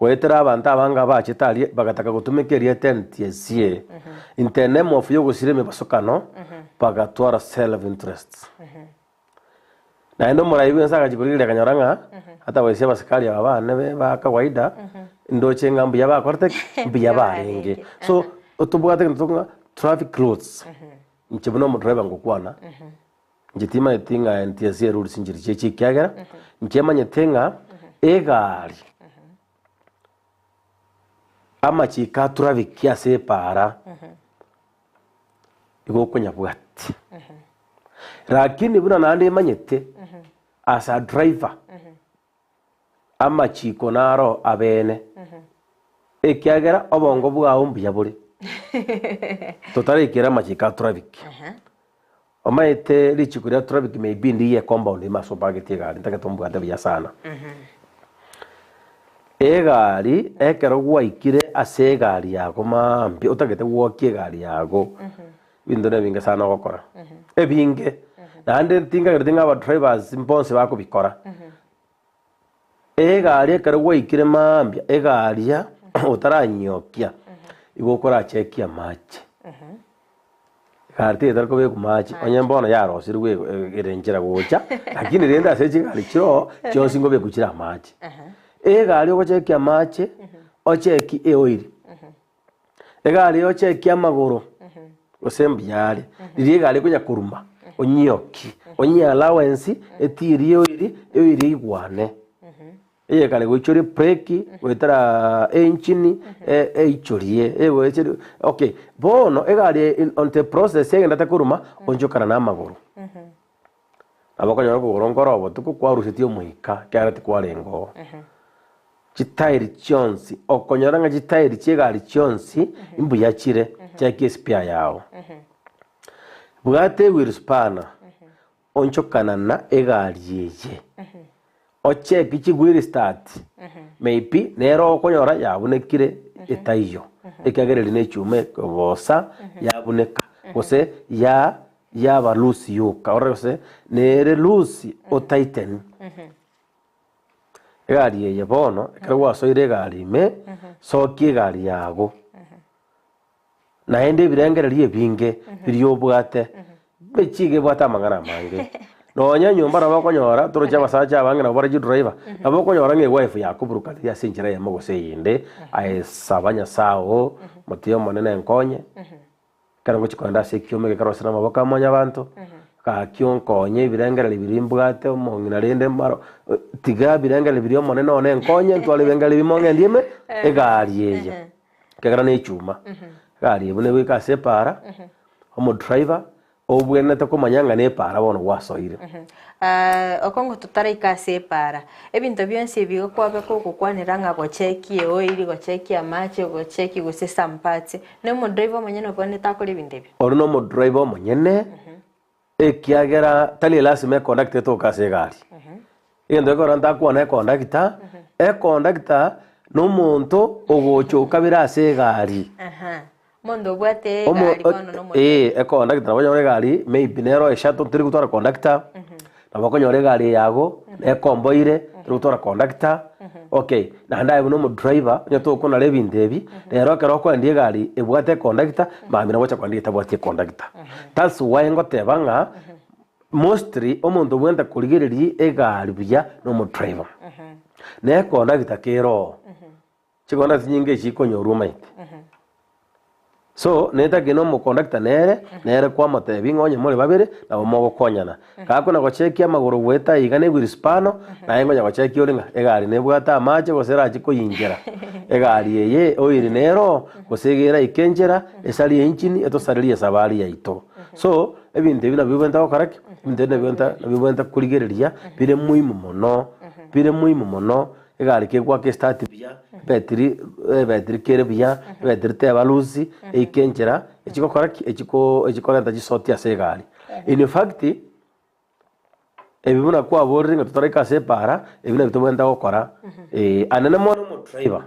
wetera abantu abanga bachitali bagataka gutumikiria NTSA in the name of yo gusireme basokano bagatwara self interest na endo muraibu nsaka jiburire kanyoranga hata wese basikali abana be ba kawaida ndoche ngambu yaba korte mbiya barenge so utubwate ntunga traffic rules nchibuno mu driver ngokwana njitima etinga NTSA rules njiri chechi kyagera nkema nyetenga egari ama chika traffic yase para igokonya bwati lakini buna nande manyete as a driver ama chiko naro abene ekyagera obongo bwa umbiya buri totari kira machika traffic omaite lichikuria traffic maybe ndiye compound imaso bageti gari ntakatombuga ndabiya sana egari ekero gwaikire ase gari yako mambi utagete gwokie gari yako bindone binge sana gokora ebinge nande tinga gertinga aba drivers imponse bako bikora egari ekero gwaikire mambi egaria utaranyokia igokora chekia match Karte tarko be kumachi onyembona yaro sirwe erenjera gocha lakini renda sechi gari chiro cyo singo be kuchira match gari ochekia match ocheki oil gari ocheki amagoro osembyale riri gari kunya kuruma onyoki onyi allowance etiri oil igwane kale gochore brake wetara engine eichorie wecheri okay bono egari on the process yenda takuruma onjokana na maguru abakonyora kugorongorobo tukukwarusitio muhika kyarati kwarengo chitairi chionsi okonyora nga chitairi chegari chionsi imbu yachire chake spare yao bwate wirspana onchokana na egari yeye oche kichigwiri start maybe nero okonyora yabunekire etaiyo ekagereri nechume kobosa yabuneka gose yaba lusi yoka orose nere lusi o titan egari yeye bono ekero wasoire gari me sokie gari yago naende birengereri ebinge biriyobwate bechige bwata amangana mange nonya nyumba nabakonyora turocha basacha abange nabora ji driver nabakonyora nge wife yakuburuka ya sinjira ya mogose yinde aisabanya sao mutiyo monene enkonye karango chikwanda sekiome ke karosana maboka monya bantu ka kyonkonye birengera birimbwate omongina rende maro tiga birengera biriyo monene one enkonye ntwale bengera bimonge ndime egari yeye kegara ne chuma gari bune wika separa omo driver obwenete kumanyanga ne para bono gwasoire okongo tutara ikase para ebinto byonse bigo kwabe kukwanira nga gochekie oili gochekia mache gocheki gusesa mpatse ne mo driver monyene bone takole bindebyo ori no mo driver monyene ekiagera tali lasime conduct to kase gari endo ko ranta kwa na conductor no monto ogochoka birase gari mondo bwate gari bono no mo conductor bonyore gari maybe nero eshato tiri gutwara conductor nabakonyore gari yago ekomboire tiri gutwara conductor okay na ndaye no mo driver nyato ko na lebindebi rero kero ko ndie gari ebwate conductor mami na bocha kwandie tabwate conductor that's why ngotebanga mostly omuntu bwenda kuligererie egari bya no mo driver ne conductor kero chikona nyinge chikonyoru maite so neta gino mo conductor nere kwa matebi ngonye muri babere na mo gukonyana kakuna gochekia maguru weta igane gwispano na yengonya gochekia oringa egari nebwata amache gosera chikoyinjera egari yeye oiri nero gosegera ikenjera esali engine etosaririe sabari yaito so ebinte bina bibenta okaraki binte bibenta kuligereria bire muhimu mono egari kegwa ke start bia battery kere bia battery te baluzi ikenjera echiko koraki echiko nta gisoti ya segari in fact ebibuna kwa boringa tutareka separa ebina bitobenda gukora anene mono mo driver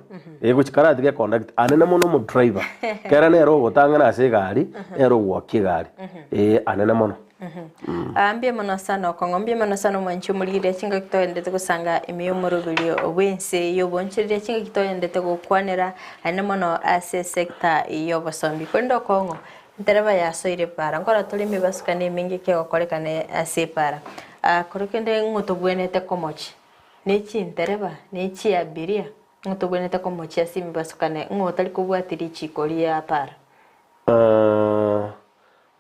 guchikara tige conduct anene mono mo driver kera nero gutanga na segari nero gwokie gari anene mono ambie mono sana okongombie mono sana mwanchu mulire chinga kitoendete kusanga imiyomorobelio obwense yobonchirire chinga kitoendete gukwanira ane mono ase sector yobosombi kwendo kongo ntereba yasoire para nkora tulimi basukane mingi ke gokorekane ase para korokende ngotobwenete komochi nechi ntereba nechi abiria ngotobwenete komochi asimi basukane ngotali kubwatiri chikoria para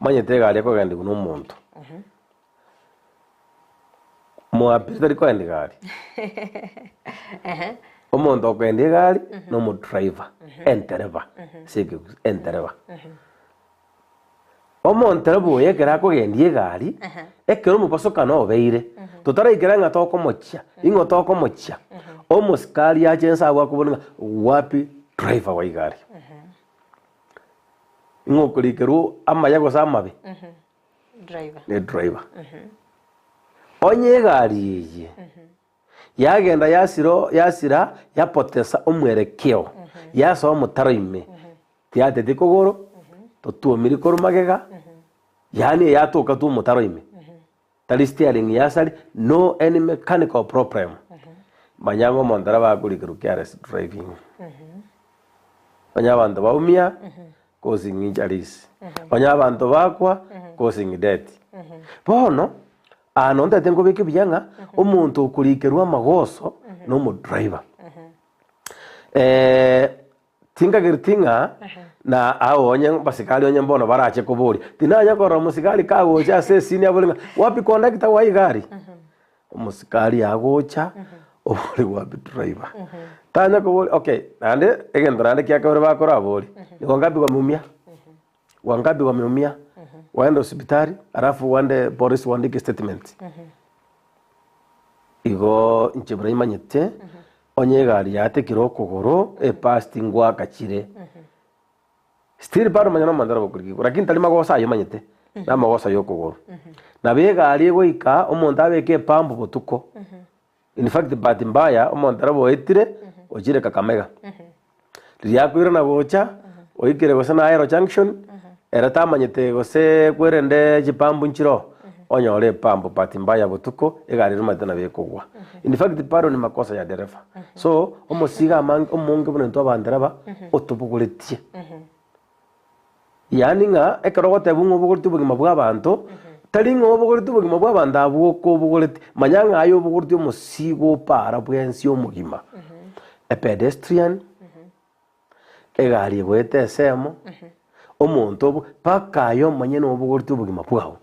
manyete gari ko gandi kuno muntu mo apita ko gandi gari omuntu okwendi gari no mo driver entereva sege entereva omuntu rabo yekera ko gendi gari ekero mo pasoka no beire tutara igeranga to komochia ingo to komochia omuskari ajensa abwa kubona wapi driver wa igari ngokurikeru amayago samabe driver onye gari ye yagenda yasira yapotesa omwerekeo yaso mutaroime tiatete kogoro totuomiri korumagega yani yatoka tu mutaroime tali steering yasali no any mechanical problem manyango mondara bagurikeru careless driving banyabantu baumia causing injuries banyabantu bakwa causing death bono anonda tengo beke byanga omuntu okurikerwa magoso no mo driver tinga gertinga na aonye basikali onye mbono barache kuburi tinanya kora musikali kagocha sesini abolinga wapi conductor wa igari musikali agocha obuli wapi driver tanya kuburi okay ande egendorande kyakabere bakora aburi ni wangapi wameumia waenda hospitali alafu wande police waandike statement igo nchibrahima nyete onye gari yate kiroko goro pastingwa kachire still bado manyana mandara bokuriki lakini tali magosa ayo manyete na magosa yo kogoro na be gari goika omuntu abeke pambu botuko in fact bad mbaya omuntu arabo etire ojire Kakamega liyakwira na bocha oikire gosa na Aero Junction era tamanyete gose kwerende chipambu nchiro onyore pambu pati mbaya botuko egari rumatana bekogwa in fact paro ni makosa ya dereva so omosiga omonge bonento abanderaba otubuguletie yani nga ekerogote bungo bugurti bugima bwa bantu tali ngo bugurti bugima bwa banda bwoko bugurti manyanga ayo bugurti omosigo para bwensi omugima a pedestrian egari gwete semo omuntu paka yo manyene obugurti bugima bwawo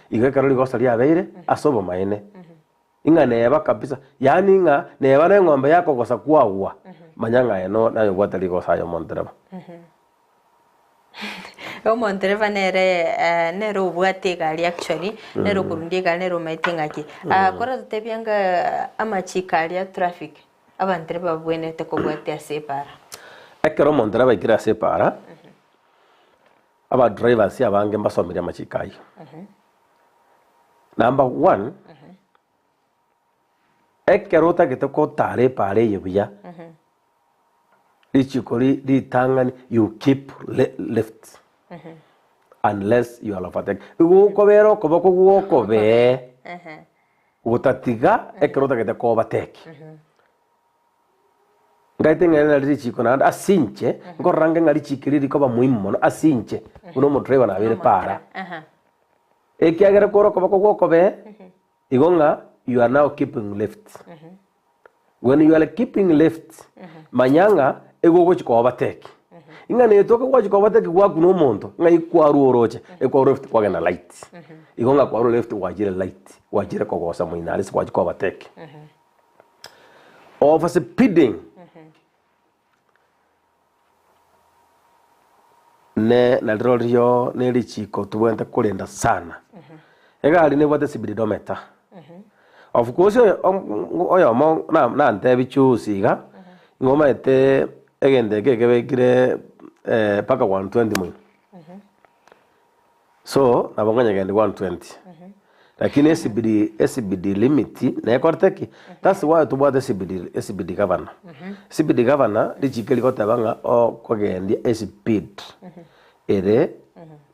igekaro ligosa lya beire asobo maene inga neba kabisa yani nga neba na ngombe yako gosa kwawa manyanga eno nayo gwata ligosa yo montreba omondereva nere obwate egari actually nere okurundi egari nere omaete ng'aki kora totebianga amachiko aria traffic abandereva babwenete kobwate ase ebara ekero omondereva aikire ase ebara abadrivers abange mbasomire amachiko ayo number 1 ekero otagete kotara ebara eye buya lichiko litang'ani you keep left unless you are overtaken igukobera okoboko gwokobe gutatiga ekero otagete ko overtake ngaite ng'ana lichiko nanda asinche ngorange ng'ali chikiri likoba muhimu mono asinche uno modriver na bere para ekiagera koro okoboko gwokobe igonga you are now keeping left when you are keeping left manyanga ego chiko overtake ingane etoka kwa chiko overtake kwa kuno omonto ngai kwaru oroche ekwa left kwa na light igonga kwaru left wajire light wajire kogosa muinali kwa chiko overtake over speeding ne na rolio ne lichiko tubwente kulinda sana egali ne bwate speedometer of course oyo mo na ntebi chusiga ngoma ete egende kekebekire paka 120 mwini so nabonganya gende 120 lakini SBD limit na ekorteki that's why tubwate SBD governor SBD governor lichikeli kotabanga o kogendia speed ere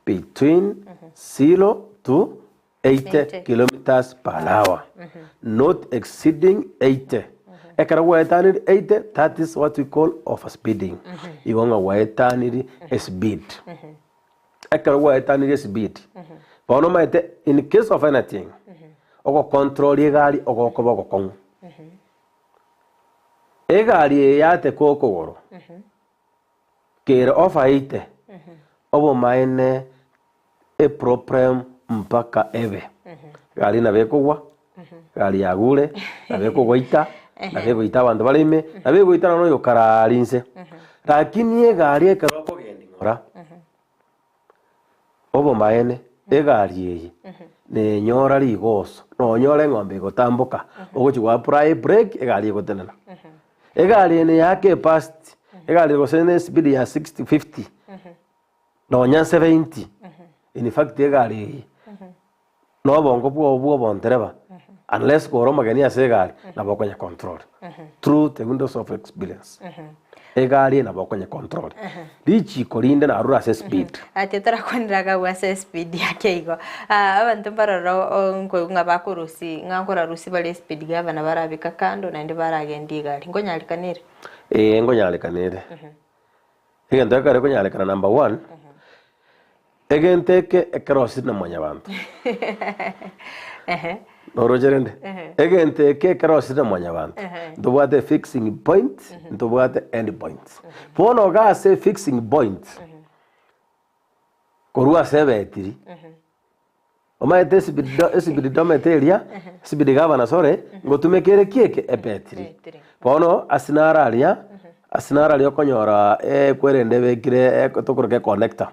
between 0 to 80 kilometers per hour not exceeding 80 ekara waetaniri 80 that is what we call overspeeding igonga waetaniri speed ekara waetaniri speed bono maite in case of anything oko control egari oko koboko kongu egari yate kokogoro kere over 80 obo maine a problem mpaka ebe gari na bekogwa gari yagure na bekogwaita na begoita abandu balime na begoita no yokararinse lakini egari ekero kogendi ngora obo maene egari eye ne nyora ligoso no nyora ng'ombe gotambuka ogochigwa pry break egari egotenena egari ene yake past egari gosene speed ya 60 50 no nya 70 in fact egari eye no bongo bwo bontereba unless koro magani asegari na bokonya control through the windows of experience egari na bokonya control lichi kolinde na arura se speed atetara kwaniraga wa se speed yake igo abantu bararo ngo bakurusi ngakora rusi bale speed gava na barabika kando na ndi baragendi gari ngonyalikanire ngonyalikanire egento kare konyalikana number 1 egenteke ekrosi na mwanya bantu Norojerende. Egenteke ekrosi na mwanya bantu ndobwate fixing point ndobwate end point bono ga se fixing point korua sebetiri omaete speedometer speedgava sore ngotumekere kieke ebetiri bono asinararia okonyora kwerende bekire tokuruke connector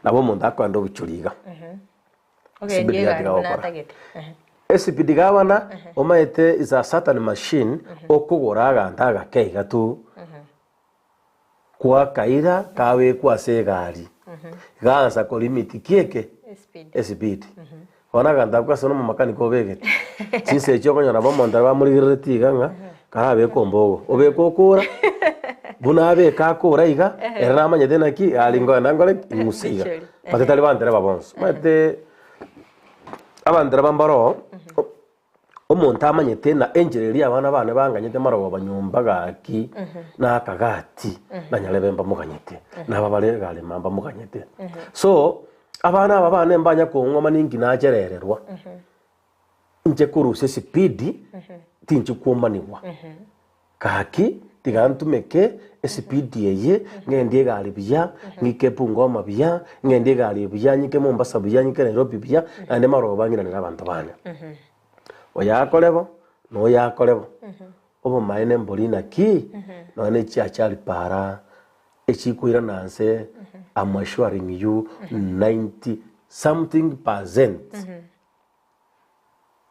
nabo mundu akwenda obuchuriga speed governor omaete is a certain machine okugura aganta agakeiga tu kwa kaira kawe kwa segari ganza ko limit kieke speed ona ganda kwa sono makaniko begete sinse chokonyora bomonda bamurigire tiganga karabe kombogo obekokura bunabe kakura iga era amanyete naki alingo nangole musiga patetali bandere babonso mate abandere bambaro omonta amanyete na engineer abana bane banganyete marobo banyumba gaki na kagati na nyalebemba muganyete na babale gale mamba muganyete so abana aba bane mbanya kongoma ningi nagerererwa nje kuruse speed tinje kuomaniwa kaki tigantumeke speed yeye ngendie gari biya ngike pungoma biya ngendie gari biya nyike Mombasa biya nyike Nairobi biya ande marobo bangina n'abantu bane oyakolebo no yakolebo obo maene mbolina ki no ne chiachali para echikwira nanse I'm assuring you 90 something percent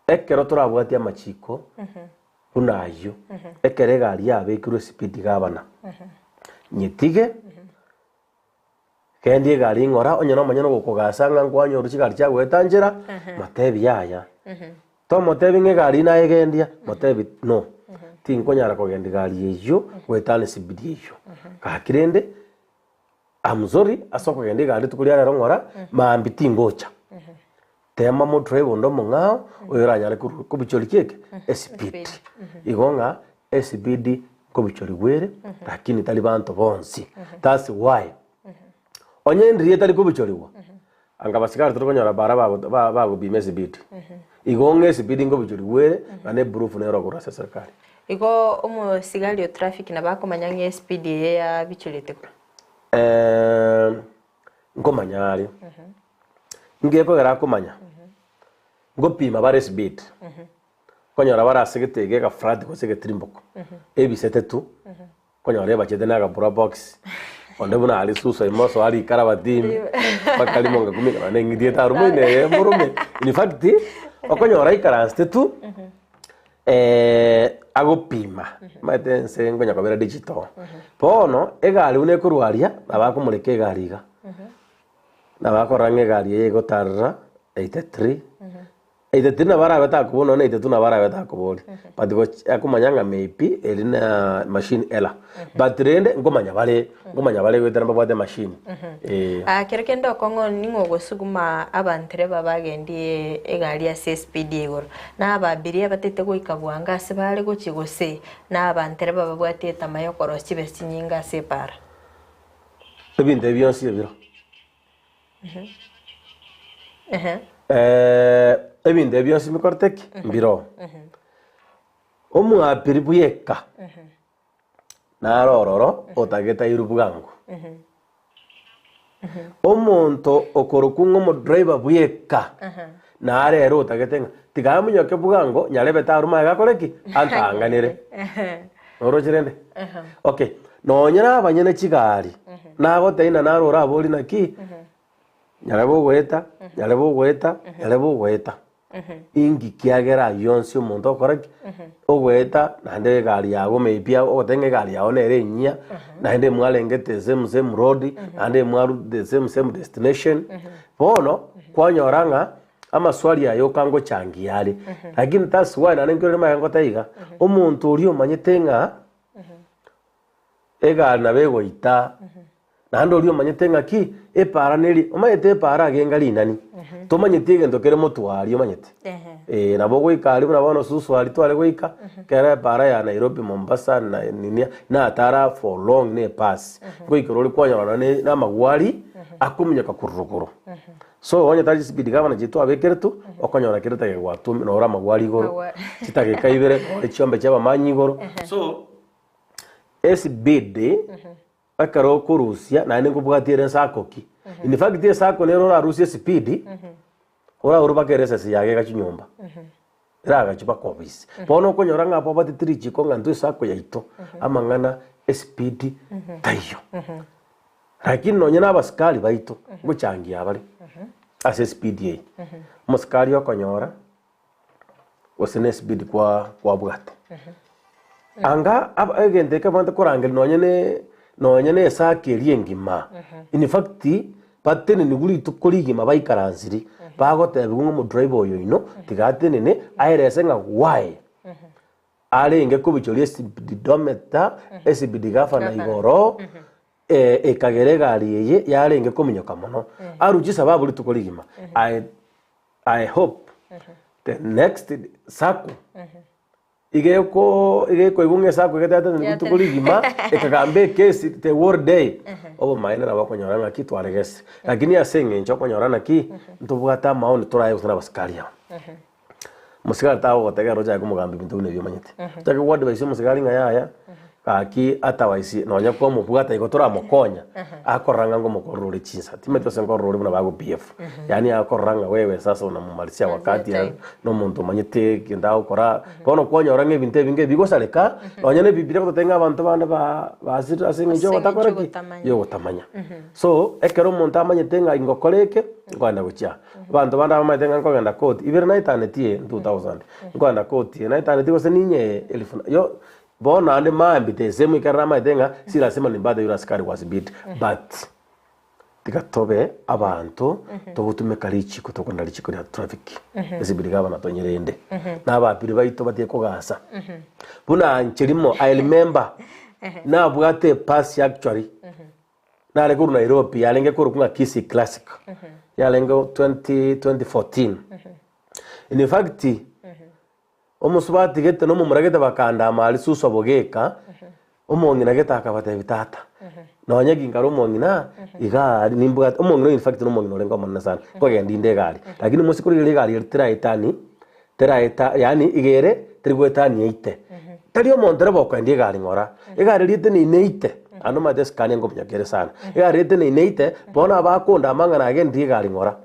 ekero turabwatia machiko unayo ekere gari yabekirwe speed gabana nyetige kendi gari ngora onyono manyano gukugasanga ngwanyo ruchigari cha gwetanjira matebi yaya to motebi nge gari na egendia motebi no tinkonyara kogendi gari eyo gwetane speed eyo kakirende I'm sorry asoko gendi gari tukulia rero ngora mambi tingocha tema mo drive ndo mongao oyiranyare kubichori keke speed igonga speed kubichori gwere lakini tali bantu bonsi that's why onye ndriye tali kubichoriwa anga basikara turukonyora bara bago bime speed igonga speed kubichori gwere ane proof nero kurasa serikali igo umusigali yo traffic na bakomanya speed ya bichorite ngomanyari ngeko gara kumanya ngopima bare speed konyora bara segete ga flat ko segete trimboko ebisete tu konyora bachete na ga bura box onde buna ali suso imoso ali karabatim bakali monga kumina ne ngidie tarumo ne murume in fact okonyora ikaranste tu agopima maitense ngonya kabera digital pono egali une kurwaria abakumureke gariga nabakorange gari yego tarra 83 na bara beta kubona na 82 na bara beta kuboli patiko akumanyanga maybe elina machine ela but rende ngomanya bale wetera mbabade machine kerekendo kongo ningo gosuguma abantere babagendie egari ya speed yego na ababiri abatete goikabwanga se bale gochigose na abantere bababwate tamayo korochi besinyinga separa ebinde byonsi biro ebinde byonsi mikorteki mbiro omwapiri buyeka narororo otageta irubugango omonto okorokungo mo driver buyeka narero otagetenga tigamunyoke bugango nyarebe taruma gakoreki antanganire orochirende okay nonyera abanyene chigari nagoteina narora abori naki nyarebo gweta ingi kiagera yonsi omonto okoreki ogweta nande gari yago maybe ogotenge gari yago nere nyia nande mwalengete same road nande mwaru the same destination bono kwanyoranga amaswali yayo kango changiale lakini that's why nanengere mayango taiga omuntu ori omanyetenga egari nabegoita nando ori omanyetenga ki epara neri omayete epara agenga linani tomanyete gendo kere motwari omanyete nabo goikari buna bono susu ali twale goika kere epara ya Nairobi Mombasa na ninia na atara for long ne pass goikoro ri kwanyana na magwari akuminya kakurukuru so onye taji speed gavana jitu abekere tu okonyora kire tage gwatumi no ora magwari goro citage kaibere echiombe chaba manyi goro so SBD akaro kurusia na ningo bwatire sakoki in fact tie sako nero ra rusia speed ora uruba keresa siyage gachinyumba raga chipa kobisi pono konyora ngapo bati trichi konga ndu sako yaito amangana speed tayo lakini nonyena abaskali baito guchangia abali ase speed ye muskali okonyora wasene speed kwa bwato anga agende kabante korangel nonyene sake riengima in fact patene ni guri tukorigima baikaranziri bagote bigumo mu driver oyo ino tigatene ne airesenga why arenge kubichorie speedometer SBD gafana igoro ekagere gari yeye yarenge kuminyoka mono aruji sababu litukorigima I hope the next sako igeko igunge sako getata nitukorigima ekagambe case the world day obo maina na bakonyorana kitu aregese lakini asenge ncho konyorana ki ntubwata maoni turaye usana baskalia musigara tawo gotega roja kumugambi bintu ne byo manyete take word by musigali nga yaya kaki atawaisi nonya kwa mubwata ikotora mokonya akoranga ngo mukorore chinsa timeto sengorore buna bago PF yani akoranga wewe sasa unamumalizia wakati no muntu manyete kinda ukora bono konya orange binte binge bigosaleka nonya ne bibire kutenga abantu bana basita asinjo batakora ki yo gutamanya so ekero muntu amanyete nga ingokoreke ngwanda gucha abantu bana bamaitenga ngogenda koti ibere na itanetie 2000 ngwanda koti na itanetie gose ninye 1000 yo bona ande mambi tesemu ikarama itenga si lazima ni bado yura askari was bit but tikatobe abantu tobutume kalichi kutokunda lichiko ya traffic esibiriga bana tonyerende n'abapiri bayito batie kugasa buna nchirimo I remember na bwate pass actually na lekuru Nairobi yalenge kuru kunga Kisi Classic yalengo 2014 in fact omusubati gete no mumuragete bakanda amali suso bogeka omongina geta akabata bitata nonya gingaro omongina igari nimbwa omongina in fact no mongina olenga manna sana kogenda inde gari lakini musikuri ile gari teraita yani igere trigwetani ite tari omontere bokwendie gari ngora igari rite ni neite ando mate skani ngo byagere sana igari rite ni neite bona abakunda amangana agendi gari ngora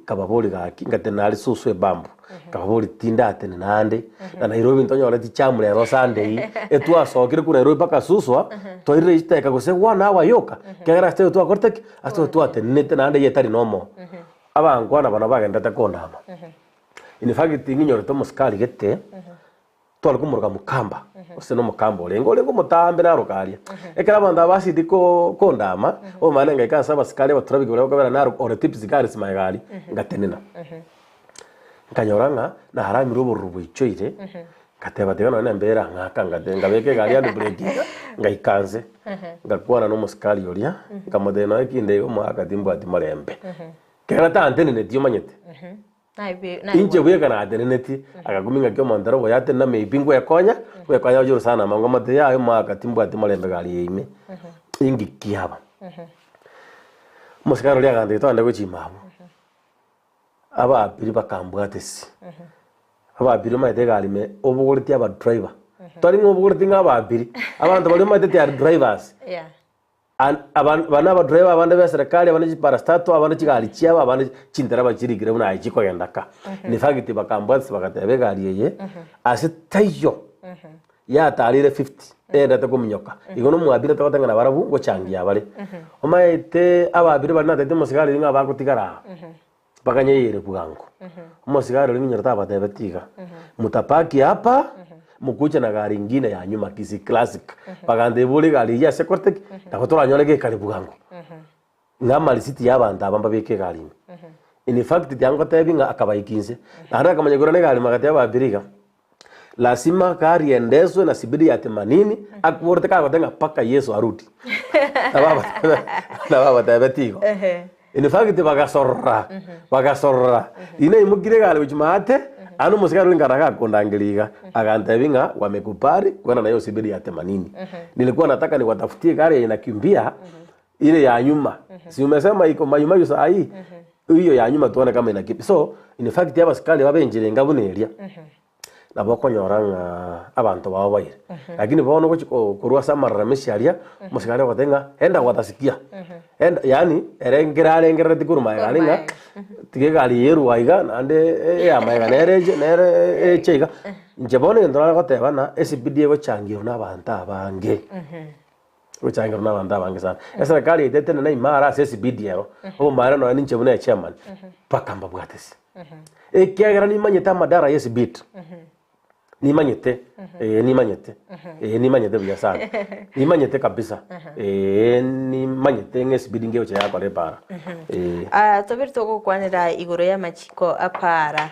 kababoli gaki ngatenali suswe bambu kababoli tinda atene nande na Nairobi ntonyo oreti chamule ro Sunday etwa sokire ku Nairobi paka suswa toire iteka gose wana wayoka kagara ste etwa kortek asto etwa atene nande yetari nomo abangwana bana bagenda takondama in fact nginyo to muskali gete twali kumurga mukamba ose no mukamba olengo mutambe na rokaria ekera banda basiti ko ndama o manenga ikasa basikale baturabige bole ko bera na ore tips zikari simagali ngatenena kanyoranga na harami rubo ichoire kateba tegana na mbera ngaka ngatenga beke gali ande break ngaikanze ngakwana no musikali oria ngamodeno ekinde yo mwaka timbo ati marembe kera ta antene ne dio manyete inje bwega na adeneti akaguminga kyo mandaro boyate na meipingo yakonya wekonya juru sana mango mate yayo maka timbwa timalembe gali yime ingi kiaba musikaro lya gande to ande kuchimabo aba apiri bakambwatesi aba apiri maite gali me obuguriti aba driver tori ngobuguriti ngaba apiri abantu bali maite ya drivers bana aba driver abande ba serikali abande parastato abande kigali chiaba abande chintera bachirigire buna ajiko gendaka ni fagiti bakambwatsi bakatebe gali yeye asitayo ya tarire 50 enda takuminyoka igono mwabire takotangana barabu ngo changia bale omaite ababire bana tete musigari nga bakutigara bakanyeyere kugango musigari linyinyara tabatebe tiga mutapaki hapa mukucha na gari ingine ya nyuma Kisi Classic bagande buli gari ya sekortek takotora nyolege kali bugango ngama lisiti yabanda abamba beke gari in fact yango tebinga akabayikinze nara kamanyegura ne gari magati ababiriga lazima gari endezwe na sibidi ya 80 akuworte ka batenga paka Yesu arudi baba tabetigo in fact bagasorra ine imugire gari ujumate anu musikari lingaraga kondangeliga agantebinga wamekupari kwenda na hiyo sibidi ya 80 nilikuwa nataka niwatafutie gari inakimbia ile ya nyuma si umesema iko mayumayu saa hii hiyo ya nyuma tuone kama inakimbia so in fact ya basikali babenjire ngabuneria nabo konyoranga abantu babaye lakini bono kurwa samarra mesharia musikali watenga enda watasikia enda yani erengera tikuruma yalinga tigegali yeru waiga nande ya maiga nere chega njebone ndora gotebana esibidie go changiro n'abantu abange uchangiro n'abantu abange sana serikali itete na imara esibidie o mara no ninche bune chairman pakamba bwatesi ekegera ni manyeta madara yesibit ni manyete ni manyete bya sana ni manyete kabisa ni manyete ngesibidinge uche yako repara tobirto ko kwanira igoro ya machiko apara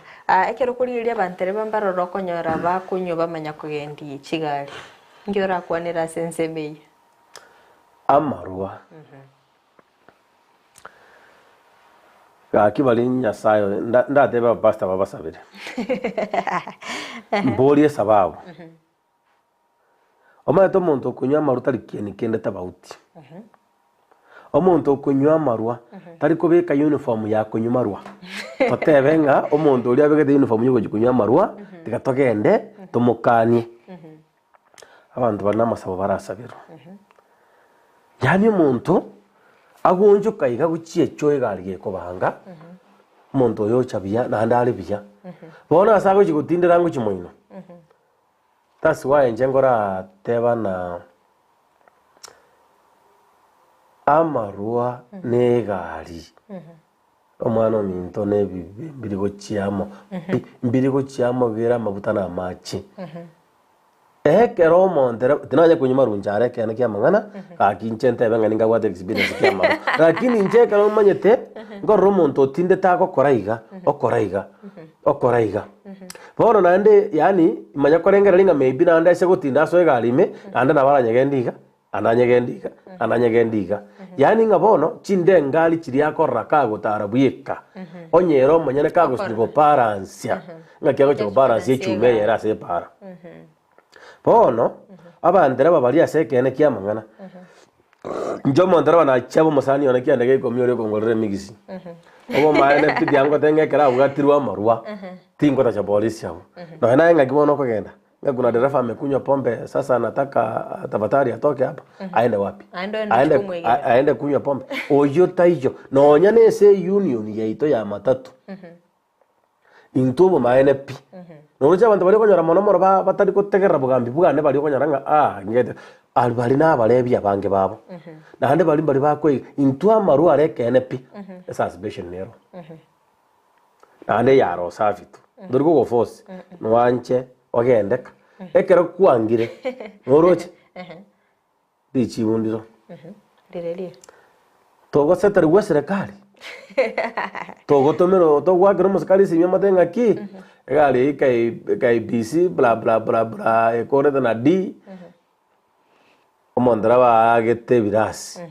ekero kuriria bantere bambaro rokonyora bakunyo bamanya kugendi kigali ngiora kwanira sensebei amarwa kibali nyasayo ndateba pastor babasabire mbori sababu omato muntu kunywa maruta likeni kende tabauti omuntu kunywa marwa tari kubeka uniform ya kunywa marwa totebenga omuntu uri abegete uniform yuko kunywa marwa tikatogende tumukanie abantu bari n'amasabo barasabirwa yani omonto agonjoka iga guchie choe gari gekobanga omonto oyo chabia naende ari buya bono ase agochigotindera ngochimoino that's why enche ngorateba na amarua negari omwana ominto mbiri gochiamo mbiri gochiamo bira amabuta na amachi ekero omontere tinanya kunyuma runjare kene kia mang'ana kakinche ntebe ng'ani ngabwate experience kia maru lakini inche ekero manyete ngorora omonto otindete okoraiga bono naende yani imanya korengera ringa maybe naende ase gotinda aso egarime naende nabaranyegendiga ananyegendiga yani ng'a bono chinde ngali chiri akorora kagotara buyeka onyera omonyene kagosigo baransia ng'a kiagochiko baransia echume eyere ase epara bono abandera babari ase ekene kia mang'ana njo omontere banachaba omosani one kiande geikomi ore okongorera emigisi obo maene pidi yango teng'ekera abwatirwe amarua tingotacha polisi abo noe naye ng'aki bono okogenda ng'a kuna dereva amekunywa pombe sasa anataka tafadhali atoke hapa aende wapi aende kunywa pombe oyo taiyo nonya nese union yaito ya matatu intubo maene pi norucha abantu bari konyora mono batari kotegerera bugambi bwane bari konyora ng'a ngete bari n'abarebi abange babo naende bari bakwe intu amaru arekene pi suspicion nero naende yaro safitu ndori go force nwanche ogendeka ekero kwangire noroche dichibundiro Direlie. Togo setari wa serikali. Togo tomero gwakira omosikari simia matenga ki. Egari kai BC bla bla bla bla ekore na D. Omondra bagete birasi.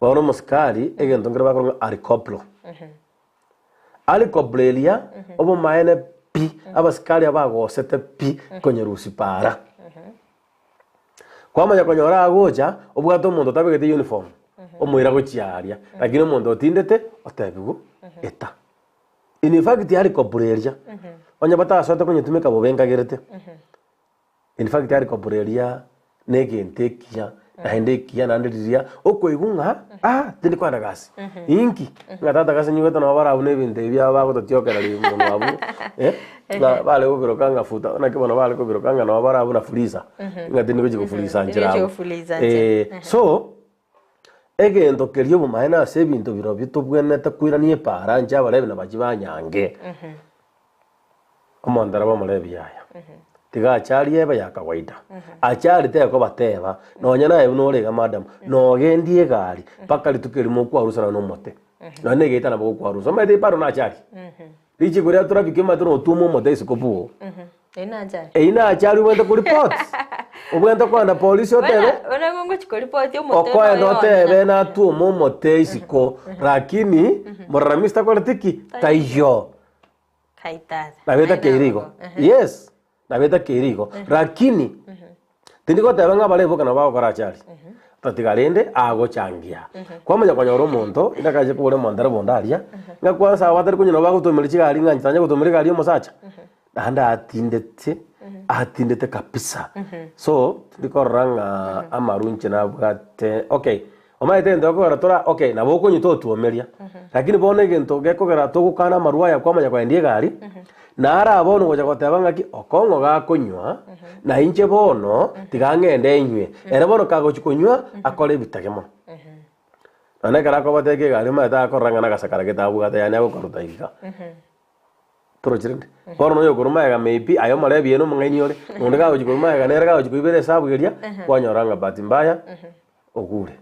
Bono omosikari egento ngire bakoro arikoplo. Alikoplelia obo maene pi abasikari abagosete pi konyerusi para. Kwamanya konyora agocha obwato omonto tabegete uniform omoira gochiaria lakini omonto otindete otebigu eta in fact yari kobureria onya batasote konyetumika bobengagerete in fact yari kobureria negentekia nahendekia nandiria okoigunga tindi kwanda gasi inki ngatata gasi nyugeta no bara une binte bya bagototiokera ri muno abu na bale kubirokanga futa na kibono bale kubirokanga no bara abu na fuliza ngati niko chikufulisa njira so egento kerio bumaena ase bintu biro bitubwenete kwiranie para nja barebe na bajibanyange omondara bamurebi yaya tiga achari eba ya kawaida achari te ko bateba nonya naye norega madam no gendie gari paka litukeri mo kwarusa no mote no negeta na bo kwarusa mede paro na achari richi kuria traffic matro otumo mote isikopuo ina achari wenda ku report obwenda kwa na police otebe ona ngongo chiko report yo mote okoe no tebe na tumo mote isiko lakini moramista kwa tiki taiyo kaitata na beta keirigo yes na beta keirigo lakini tindiko tebe nga bale boka na ba okora achari tatigarende ago changia kwamanya kwanyoro monto indakaje kubure mondara bondaria nga kwanza abatari kunyina bagutumira chigari nga ntanya gutumira gari omosacha nanda atindete kabisa so ndikoranga amarunche na bwate okay omaite ndo ko ratora okay na boko nyito tuomeria lakini bone gento gekogera tugukana marua ya kwamanya kwa ndie gari na ara bono goja gotebanga ki okongo ga kunywa na inche bono tigangende inywe ere bono kago chikunywa akore bitagemo ana kara ko bateke gari ma ta koranga na gasakara ketabu gata yani ago koruta iga project bono yo kuruma ga maybe ayo mare bieno mangeni ore nonga go chikuruma ga nera ga chikubere sabu geria kwanyoranga bahati mbaya ogure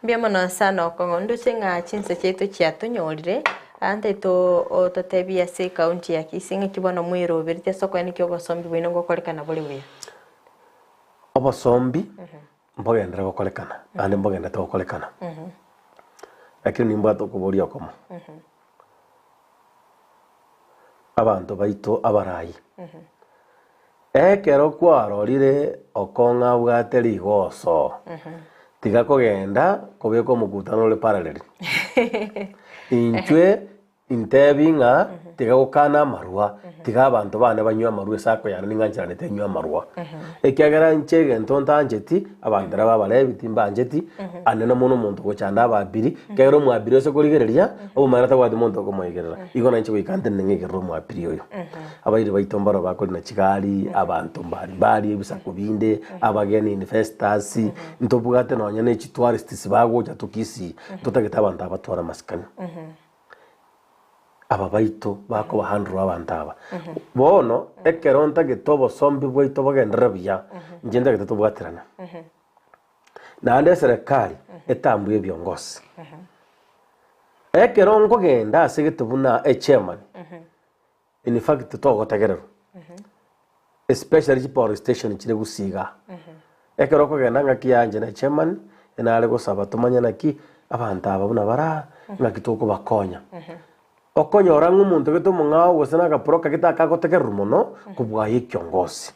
mbia mono sana okongo nduchenga chinse chetu chiatunyorire ante to totebia se county ya Kisinga kibono mwiro birite soko yani kyo bosombi bwino gokolekana buli buya obosombi mbogendera gokolekana ande mbogenda to gokolekana lakini nimba to kuboria okoma abantu baito abarayi ekero kwarorire okonga bwateri goso tiga kogenda kobeko mukutano le parallel inchwe intebi nga tiga gukana marua tiga abantu bane banywa marua sako yana ninganjira nete nywa marua ekiagera nchege ntonta anjeti abantu raba balebi timba anjeti anena muno muntu gochanda ababiri kegero mwabiri ose kurigereria obumara tagwati muntu okomoigerera igona nchi gwikante nengegero mwabiri oyo abaire baitombaro bakori na chigari abantu mbari ebisako binde abageni investors ntobugate nonya ne tourists bagoja tukisi tutageta abantu abatwara maskani aba baito bako bahandru abantu aba bono ekeronta getobo sombi bwaito bagendera biya ngenda getoto bwaterana nande serikali etambuye byongosi ekerongo genda asigitubuna chairman in fact to gotagerero especially power station chire gusiga ekeroko genda ngakiyanje na chairman enale gusaba tumanya naki abantu aba buna bara ngakitoko bakonya okonyora nk'umuntu gituma ngaho gose nagaporoka kitakagotegerera muno kubwa y'ikiongosi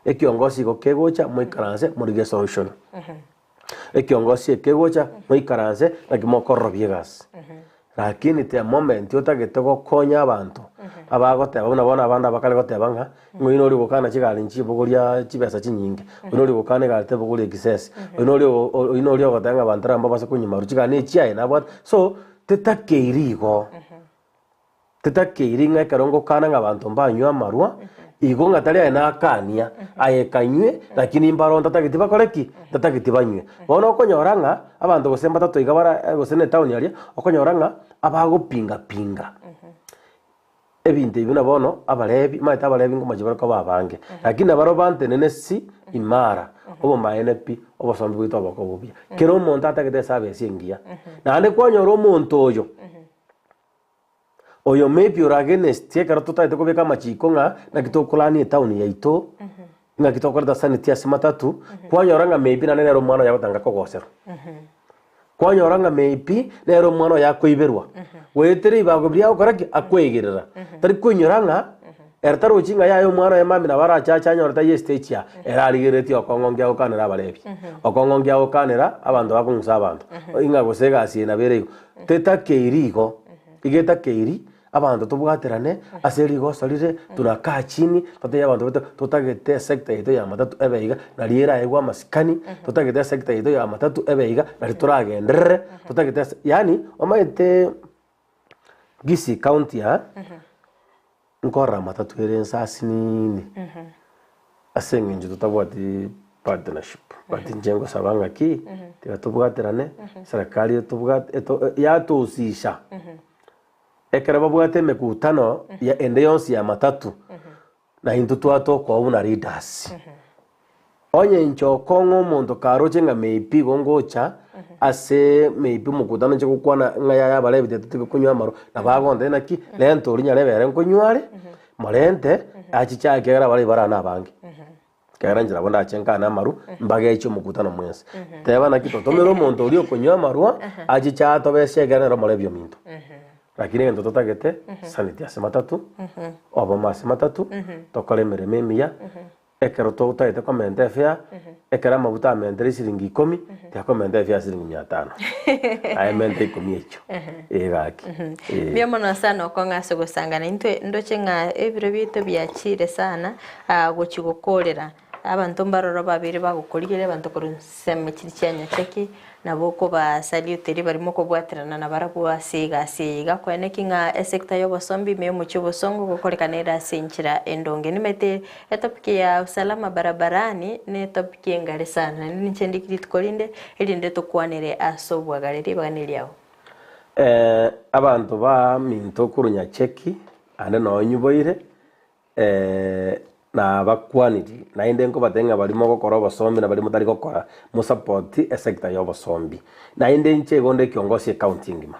ekiongosi gokegocha mwikaranse muri solution ekiongosi ekegocha mwikaranse nakimokorro biegas lakini te moment yotagete gokonya abantu abagoteba bona abandi abakale goteba nga ngwino uri gukana kigali nchibuguria chibesa chinyinge ngwino uri gukana galite buguria kisese ngwino uri gotanga abantu ramba base kunyima ruchigani chiaye nabwa so tetakeirigo tetakeiringa karongo kana ngabantu mbanywa marua igo ngatali na akania ayekanywe lakini mbaronda tagiti bakoreki tatagiti banywe bono okonyoranga abantu gosemba tatoiga bara gosene town yali okonyoranga abagopinga pinga ebinte ibuna bono abalebi maita abalebi ngo majibara ko babange lakini abaro bante nenesi imara obo maNP obo sombi bito abakobubya kero monta tagite sabe singia na ande kwanyoro omuntu oyo maybe oragenest kero tutaite kubeka machiko nga na kitokulani town yaito nga kitokorda sanity asimatatu kwanyoranga maybe na nero mwana yakotanga kogosero kwanyoranga maybe nero mwana yakoiberwa wetere bagobria ukaraki akwegerera tari kunyoranga ertaro chinga yayo mwana ya mami na bara chacha nyorta yestage ya eraligereti okongongia okanera abalebi okongongia okanera abantu bakunsa abantu inga gosega asina berego teta keirigo igeta keiri abantu tubwaterane aserigo solire tunaka chini tote abantu tutagete sector ito ya matatu ebeiga na liera egwa masikani tutagete sector ito ya matatu ebeiga na turagendere tutagete yani omaite Gisi county ya nkora matatu erensa asinini asengenje tutabwati partnership bati njengo sabanga ki tubwaterane serikali tubwate ya tosisha ekera babwate mekutano ya ende yonsi ya matatu na intu twato kwa una leaders onye nchokongo muntu karoche nga meipi gongocha ase meipi mukutano nche kukwana ngaya ya balebi tetike kunywa maro na bagonde naki lento rinya lebere nkunywale molente achicha kegera bali barana bangi kegera njira bonda achenka na maru mbage icho mukutano mwese teba na kito tomero muntu uri okunywa maru achicha tobese gera ro molebyo mintu lakini ngento totagete sanity asimatatu obo masimatatu tokole memia ekero tutaite komende fya ekera mabuta amendere siringi 10 tia komende fya siringi 500 aymente 10 echo egaki bia mono sana okonga gusangana intwe ndoche nga ebiro bito byachire sana gochigokorera abantu mbaroro babiri bagukorigere abantu kurusema kiricyanya cheki naboko basaliuteri barimo kubwaterana na barabu asiga kwene kinga sector y'obosombi me mu cyobosongo gukorekanira sinchira endonge nimete etopiki ya usalama barabarani ne topiki ngare sana ninchendi kitkolinde elinde tokwanire asobwa galeri baganiriaho abantu ba minto kurunya cheki ane no nyuboire na bakwaniti na inde ngo batenga barimo gukora obosombi na barimo tari gukora mu support sector y'obosombi na inde nche gonde kiongozi accounting ma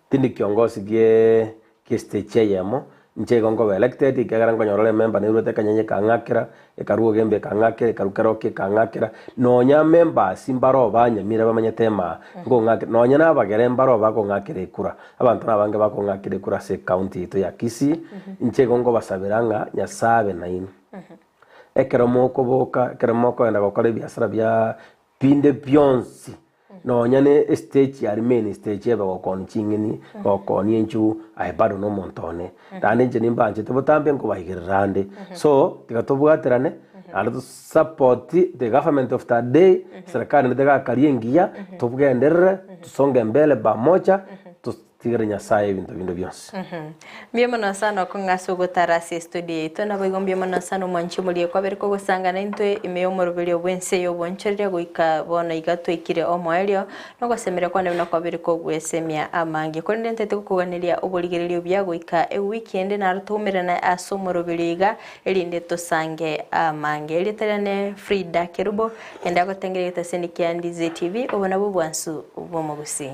tindi kiongozi gie stage yamo nche gongo elected ikagara ngonyorole member ne urete kanyenye kangakira ekaruo gembe kangakira ekarukeroke kangakira nonya member simbaro banya mira bamanye tema ngo ngakira nonya na bagere mbaro bako ngakire kura abantu nabange bako ngakire kura se county to ya Kisii nche gongo basabiranga nyasabe na ino ekero moko boka ekero moko enda gukora biasara bya pinde byonsi no nyane stage ya remain stage ya gokon chingini gokon yenchu ai bado no montone tane je nimba je to botambe ngo baigirande so tigatobwaterane and to support the government of that day serikali ndega kariengia tubugenderere tusonge mbele pamoja tigere nyasaye bintu byose mbiyemana sana ko ngasugutara studio ito nabo mbiyemana sana mwanchi muri ko beriko gusangana intwe imeyomorobelyo bwense yo boncherere guika bona igatwikire omwelyo no gosemera kwa nabina kwa beriko gwesemia amangi ko ndentete kuganiria uburigererio bya guika weekend na rutumira na asomorobeliga elinde tosange amangi eliterane Frida Kerubo enda gotengereta senikia Ndizi TV obona bubwansu bomogusi